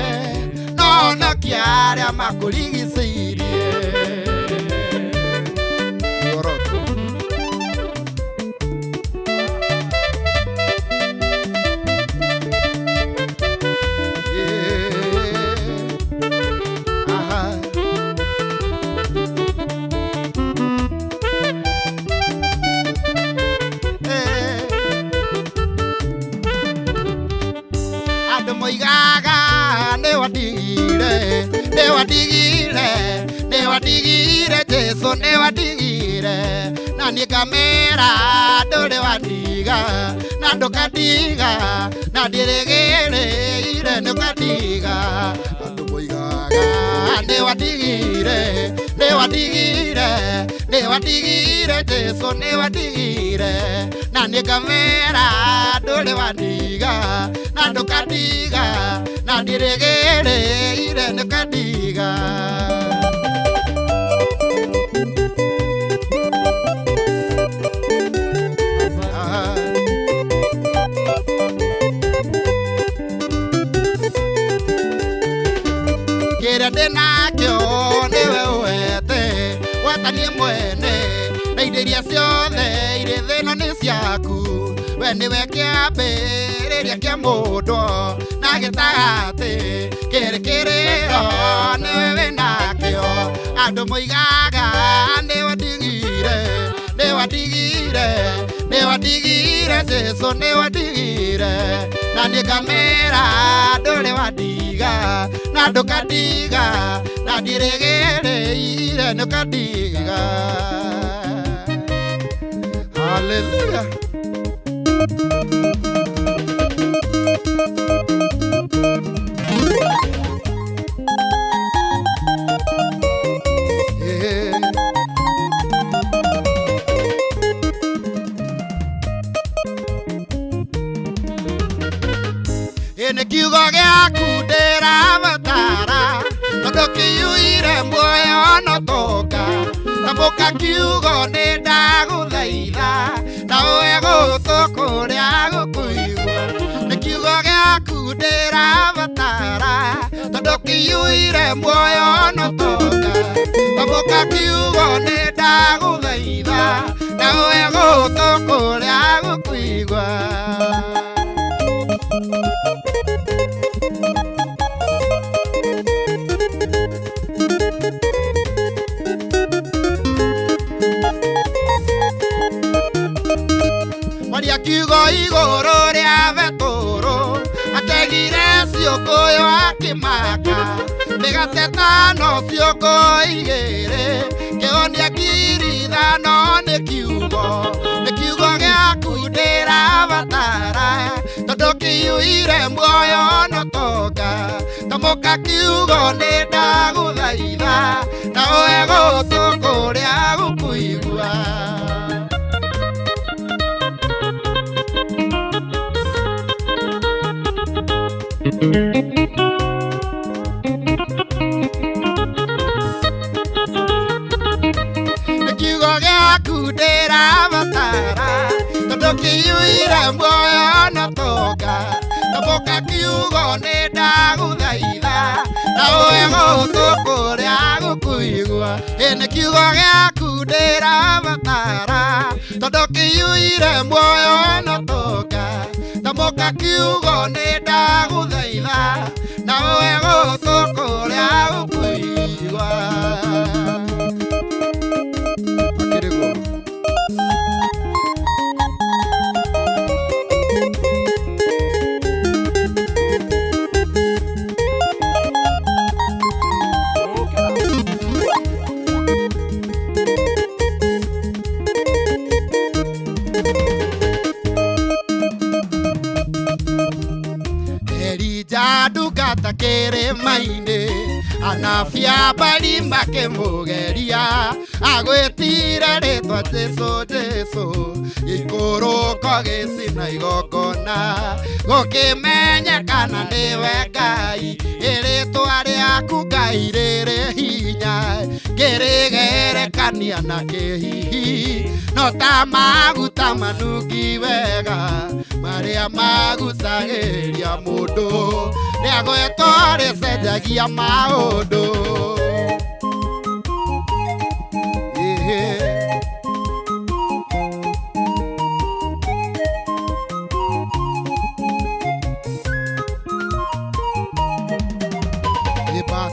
S10: no honokia arĩa makũrigicĩirie moigaga nĩwadigire Jesu nĩwadigire na niĩ ngamera ndũrĩ wandiga na ndũkandiga na ndĩrĩgĩrĩire nĩũkandiga andũ moigaga nĩwadigire Jesu nĩwadigire na niĩ ngamera ndũrĩ wandiga na ndũkandiga na ndĩrĩgĩrĩire nĩũkandiga mwene na indo iria ciothe irĩ thĩ ĩno nĩ ciaku we nĩwe kĩambĩrĩria kĩa mũndũ na gĩtagatĩ kĩrĩ kĩrĩro nĩwe wĩnakĩo andũ moigaga nĩwandigire Jesũ nĩwandigire na niĩ ngamera ndũrĩ wandiga na ndũkandiga na ndirĩgĩrĩire nĩũkandiga. Hallelujah. Nĩ kiugo gĩaku ndĩrabatara tondũ kĩiyũire muoyo no toka tambũka kiugo nĩ ndagũthaitha na ũhe gũtũ kũrĩa gũkũigua. Nĩ kiugo gĩaku ndĩrabatara tondũ kĩiyũire muoyo no toka tambũka kiugo nĩ ndagũthaitha na ũhe gũtũ kũrĩa gũkũigua. Maria kiugo igũrũ rĩa betũrũ ategire ciũngũyũ akĩmaka mĩgate 5 ciũngũ 2 kĩhonia ngiri 5 nĩ kiugo gĩaku ndĩrabatara tondũ kĩiyũire muoyo no toka tambũka kiugo nĩ ndagũthaitha na ũhe gũtũ kũrĩa gũkũigua. Nĩ kiugo gĩaku ndĩrabatara tondũ kĩiyũire muoyo no toka tambũka kiugo nĩ ndagũthaitha na ũhe gũtũ kũrĩa gũkũigua. Nĩ kiugo gĩaku ndĩrabatara tondũ kĩiyũire muoyo no toka tambũka kiugo nĩ ndagũthaitha na ũhe gũtũ kũrĩa gũkũigua. Ndungata kĩrĩma-inĩ anabii a Baali makĩmũgeria agwĩtire rĩtwa Jesũ gĩikũrũko gĩcina igongona gũkĩmenyekana nĩwe Ngai rĩtwa rĩaku Ngai rĩrĩ hinya ngĩrĩgerekania na kĩhihi no ta maguta manungi wega marĩa magucagĩria mũndũ rĩagwĩtwo rĩcenjagia maũndũ.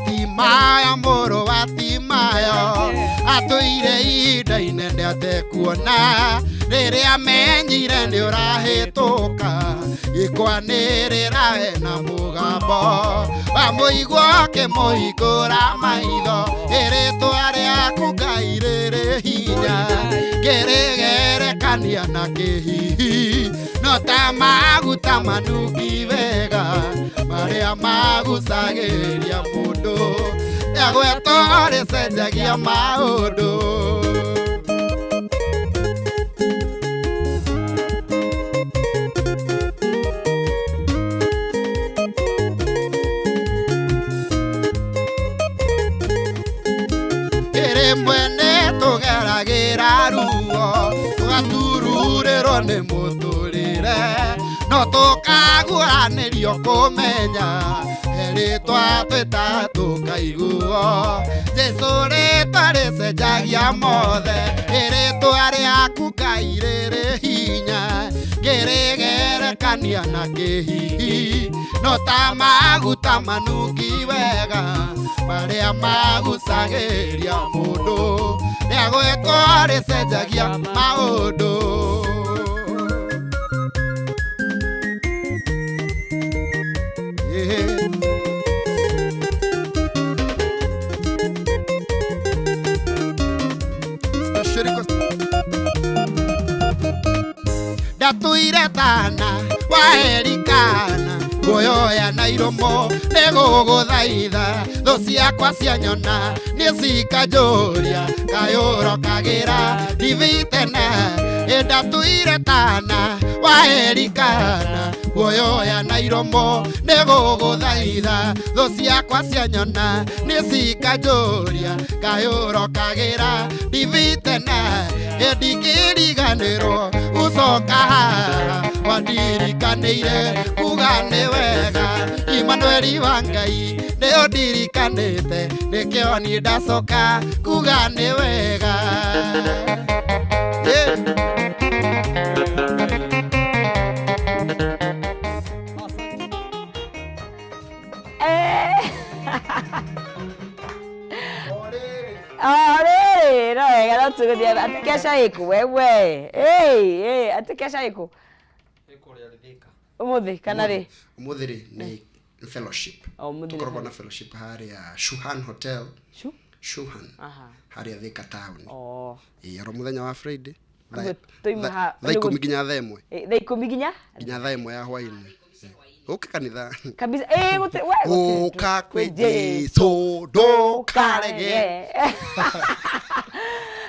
S10: Timayo mũrũ wa Timayo atũire ihinda inene atekuona rĩrĩa amenyire nĩ ũrahĩtũka gĩkwanĩrĩra na mũgambo wamũigua ũkĩmũhingũra maitho rĩtwa rĩaku Ngai rĩrĩ hinya ngĩrĩgerekania na kĩhihi no ta maguta manungi wega marĩa magucagĩria mũndũ rĩagwĩtwo rĩcenjagia maũndũ. Rĩmwe nĩtũgeragĩra ruo tũgatururĩrwo nĩ mũtũrĩre no tukaguranĩrio kũmenya rĩtwa twĩta tũkaiguo Jesu rĩtwa rĩcenjagia mothe rĩtwa rĩaku Ngai rĩrĩ hinya ngĩrĩgerekania na kĩhihi no ta maguta manungi wega marĩa magucagĩria mũndũ rĩagwĩtwo rĩcenjagia maũndũ Ndatuire tana waerikana guoya na iromo negũgũthaitha thũ ciakwa cianyona nĩcikanjũria kayũrokagĩra ndithi tene ndatuire tana waerikana guoya na iromo negũgũthaitha thũ ciakwa cianyona nĩcikanjũria kayũrokagĩra ndithi tene ndingĩriganĩrwo ucoka haha wandirikanĩire kuga nĩ wega Imanueli wa Ngai nĩyo ndirikanĩte nĩkĩo niĩ ndacoka kuga nĩ wega
S2: no wega no tuguthie atikesha iku wewe atikesha iku umuthi kana ri
S12: umuthi ri ni fellowship tukoragwo na fellowship haria Shuhan Hotel Shuhan haria Thika Town iro muthenya wa Friday thaa 10 nginya thaa 1
S2: thaa 10 nginya
S12: thaa 1 ya hwaini uke kanitha
S2: kabisa
S12: uka kwe Jesu ndukarege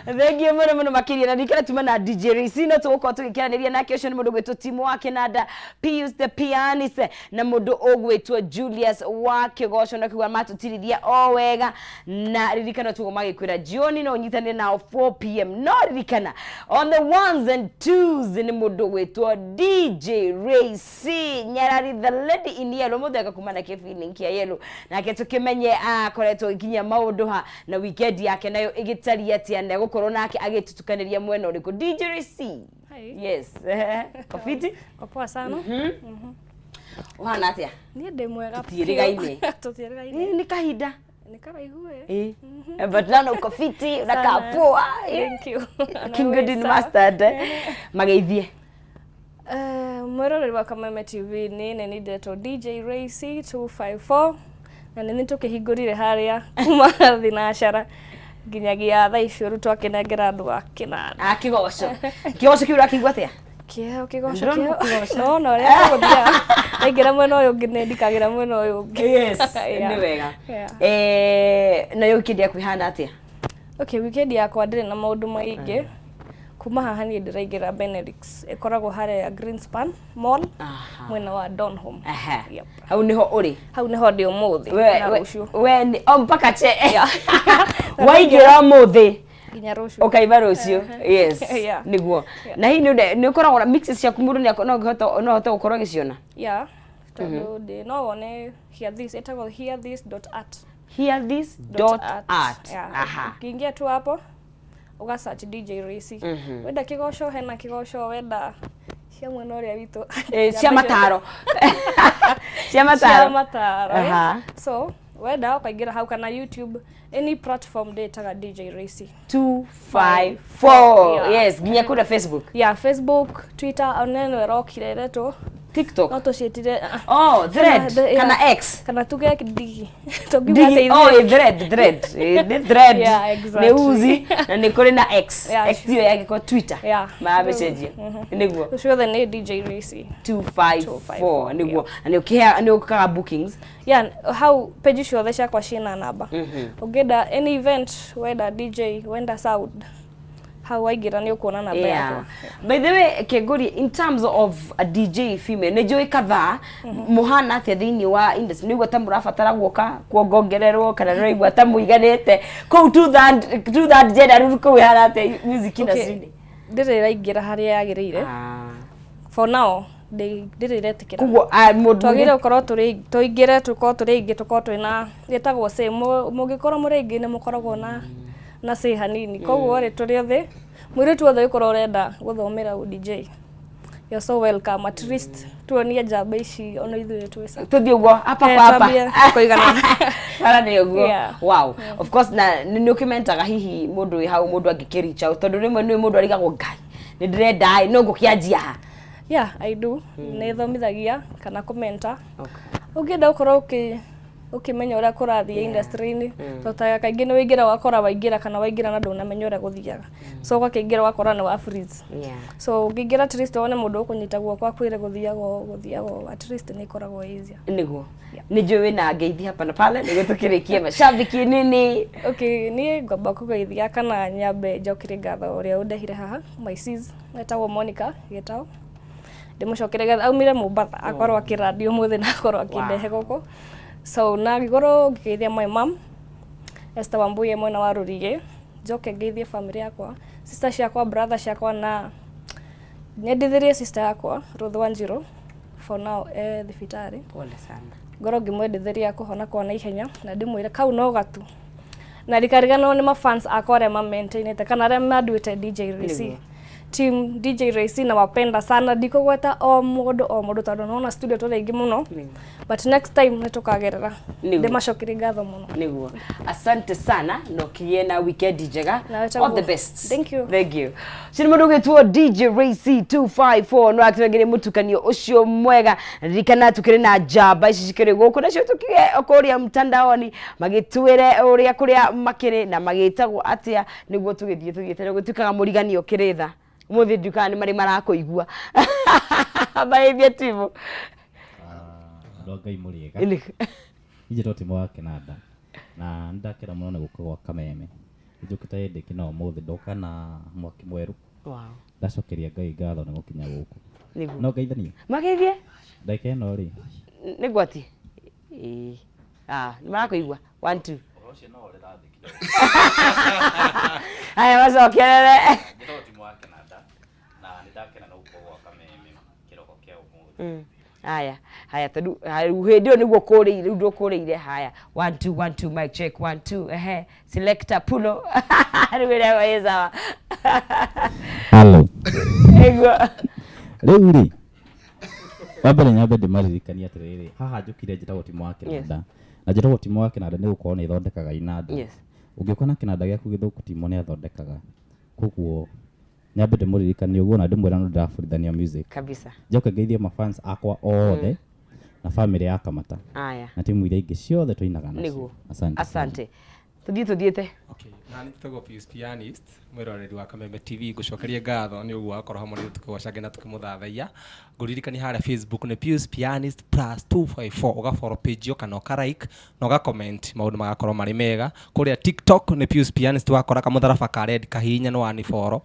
S2: Thengi mũno makiria na ndikara tuma na DJ Racing no tugukorwo tugikiranĩria nake ũcio nĩ mũndũ gwĩtwo Timo wa Kĩnanda Pius the Pianist na mũndũ ũgwĩtwo Julius wa Kĩgoco na kiuga matutirithia o wega na ririkana tugo magĩkwĩra jioni no nyitanĩre nao 4 p.m. no ririkana on the ones and twos nĩ mũndũ gwĩtwo DJ Racing Nyarari the lady in yellow mũthega kuma na feeling kia yellow nake tũkĩmenye akoretwo ikinya maũndũ ha na weekend yake nayo ĩgĩtaria atia na gũkorwo nake agĩtutukanĩria mwena ũrĩkũ DJ Racing. Yes. Kofiti?
S13: Poa sana.
S2: Uhana atia?
S13: Niĩ ndĩ mwega.
S2: Tutiĩrĩgaine. Ni kahinda.
S13: Ni karaihu we.
S2: But now Kofiti unakaa poa.
S13: Thank you.
S2: King Godin Mastered. Mageithie.
S13: Mweroreri wa Kameme TV nĩ ndetwo DJ Racing 254 na nĩ tũkĩhingũrire harĩa kuma thinacara nginyagia thaa icio rĩu twakenengera andũ a Kĩnanda
S2: Kĩgoco kiura kĩigua atia
S13: Kĩgoco no ũrĩa tũgũthia aingĩra mwena ũyũ ũngĩ nĩ ndikagĩra mwena ũyũ ũngĩ
S2: yes nĩ wega na yo weekend yaku ihana atia
S13: weekend yakwa ndĩrĩ na maũndũ maingĩ kuma haha niĩ ndĩraingĩra Benelux ĩkoragwo harĩa Greenspan Mall mwena wa Donholm
S2: hau niho ũrĩ
S13: hau niho ndĩ ũmũthĩ
S2: we mpaka che waingĩra mũthĩ
S13: nginya rũciũ
S2: ukaiba rũciũ yes niguo na hii nĩ ũkoragwo na mixes ciaku mũndũ no hote gũkorwo gĩciona
S13: tondũ ndĩ no wone here this etagwo hearthis.art
S2: hearthis.art
S13: kingia tu hapo uga search DJ Racing wenda Kĩgoco hena Kĩgoco wenda cia mwena ũrĩa witũ
S2: cia mataro
S13: so wenda ukaingĩra hau kana YouTube any platform ndĩtaga DJ Racing
S2: 254 yes nginya kuna Facebook
S13: Facebook Twitter oneno erokire reto
S2: TikTok
S13: no tucietire
S2: thread kana X
S13: kana tuge digi
S2: thread nĩ uzi na nĩ kuri na X dio yake kwa Twitter ma message niguo
S13: uciothe nĩ DJ Racing
S2: 254 niguo na nĩ ukaga bookings
S13: how page ciothe ciakwa ciina namba ungenda any event wenda DJ wenda sound how waingira ni ukuona namba yakwa
S2: by the way Kegori in terms of a DJ female ne joy kadhaa muhana atia thini wa industry niguo ta murabatara guoka kuongongererwo kana no igwa ta muiganete ko to that gender ruko we hana atia music industry
S13: ndire raingira haria yagirire for now ndiriretikira twagire ukorwo tuingire tukorwo turi ingi tukorwo twina gitagwo say mugikorwo muri ingi ni mukoragwo na say hanini koguo ri turi othe mwire tu othe ukorwo urenda guthomera DJ you're so welcome at least tuonie njamba ici ono ithuĩ twĩca
S2: tuthi uguo apa
S13: kuigana
S2: ara ni uguo wow of course na ni ukimentaga hihi mundu wi hau mundu angikiricha tondu rimwe ni mundu arigagwo ngai ni ndirenda no ngukianjia
S13: I do ni thomithagia kana komenta ukienda ukorwo ukimenya uria kurathia industry-ini totaga kaingĩ nĩ wĩingĩra wakora waingĩra kana waingĩra na ndũnamenya ũrĩa gũthiaga so ũkaingĩra wakora nĩ wa freeze so ũngĩingĩra at least wone mũndũ ũkũnyita guoko akwĩre gũthiago at least nĩ ikoragwo easier
S2: nĩguo nĩ njũĩ na ngeithi hapa na pale nĩguo tũkĩrĩkie mashabiki nini
S13: niĩ ngomba kũgeithia kana nyambe njokire ngatho ũrĩa ũndehire haha my sis etagwo Monica Gĩtaũ ndĩmũcokere ngatho aumire Mombasa akorwo akĩradio mũthĩ na akorwo akĩndehe gũkũ so na gigoro ngeithia my mom Esther Wambuye mwena wa Rurige njoke ngeithie family yakwa sister ciakwa brother ciakwa na nyendithirie sister yakwa Ruth Wanjiru for now thibitari
S2: pole sana
S13: ngoro ngimwendithiria kuhona kwa na ihenya na ndimwire kau no gatu na rikarigano ni ma fans akore ma maintainete kana re maduite DJ Racy team DJ Racy na wapenda sana ndikugweta o mundu tondu nona studio tore ingi muno but next time nitukagerera ndimacokire ngatho muno
S2: niguo asante sana no kiena weekend njega all the best
S13: thank you
S2: sini mundu gitwo DJ Racy 254 no akiragire mutukanio ucio mwega rikana tukire na jamba ici cikire guku nacio tukige okuria mtandaoni magitwire uria kuria makire na magitagwo atia niguo tugithie gutukaga muriganio kiritha muthi dukani mari marakoigua baibia timu
S14: ngai muriega ije toti mwa Canada na ndakira muno gukogwa kameme njukita yende kina muthi ndoka na mwaki mweru ndacokeria ngai ngatho na gukinya guku no ngeithania
S2: mageithie
S14: ndake no ri
S2: nigwati ni marakoigua 1 2
S14: ucio no ri rathikire
S2: aya macokerere haya tadu hedio niguo kuriire ndio kuriire haya 1 2 mic check 1 2 selector pulo ariwira weza
S14: hello
S2: ego
S14: rĩu wabere nyambe ndimaririkania atiriri haha njukire njitagwo timu wa Canada na njitagwo timu wa Canada nĩ gukorwo nĩ ithondekaga inanda ũngĩũka na kinanda gĩaku gĩthũku timu nĩ athondekaga koguo nyambe ndimuririkania uguo na ndimwira no ndiraburithania music
S2: kabisa
S14: njoke ngeithie ma fans akwa othe na family ya Kamata na timu iria ingĩ ciothe tuinaga nacio
S2: asante tuthiete
S11: okay na nitagwo Pius Pianist mwiroreri wa Kameme TV ngucokeria ngatho ni uguo akorwo hamwe tukigocage na tukimuthathaia nguririkani haria Facebook ni Pius Pianist +254 ugafollow page yo kana ukarike na ugacomment maundu magakorwo mari mega kuria TikTok ni Pius Pianist wakora kamutharaba ka red kahinya no ani follow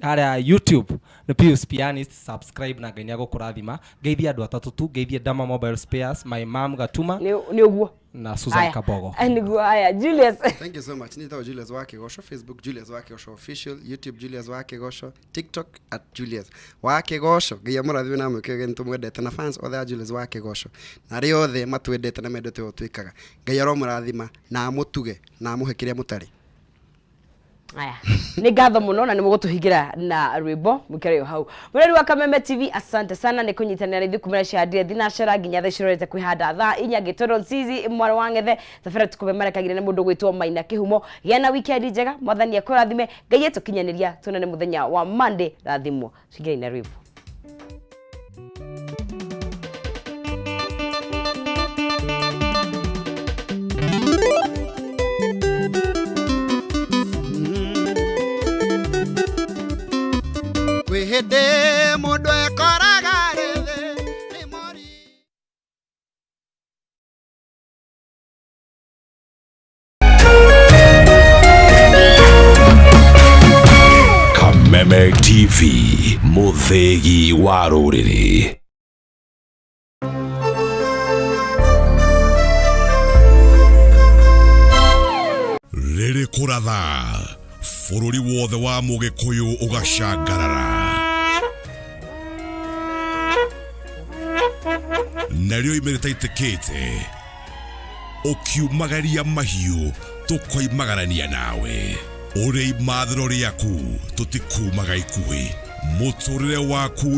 S11: haria YouTube ni Pius Pianist subscribe na ngainia gukurathima ngeithia andu atatu tu ngeithia Dama Mobile Spares my mom Gatuma
S2: ni uguo
S11: na Susan Kabogo
S2: niguo aya Julius
S12: thank you so much nitao Julius wake gosho Facebook Julius wake gosho official YouTube Julius wake gosho TikTok @Julius wake gosho ngia murathime na mwikege ntumwendete na fans othe Julius wake gosho na ri othe matwendete na mendete otwikaga ngai aro murathima na mutuge na muhekiria mutari
S2: aya ni ngatho muno na ni mugutuhigira na rwimbo mukere hau mureri wa Kameme TV asante sana ni kunyitanira ithi kumira ciadire thinacera nginya thicirorete kwihanda tha inya gitoro nzizi mwara wangethe safari tukubemerekagire ni mundu gwitwo Maina Kihumo gena weekend njega mwathani akurathime ngai etukinyaniria tunene muthenya wa Monday rathimo cigire na rwimbo
S10: Kwihinde mundu ekoraga rithi ni mori
S15: Kameme TV muthegi wa ruriri riri kuratha bururi wothe wa Mugikuyu ugacangarara narĩo imereta itekĩte ũkiumagaria mahiũ tũkoimagarania nawe ũrĩ imathĩro rĩaku tũtikumaga ikuĩ mũtũrĩre waku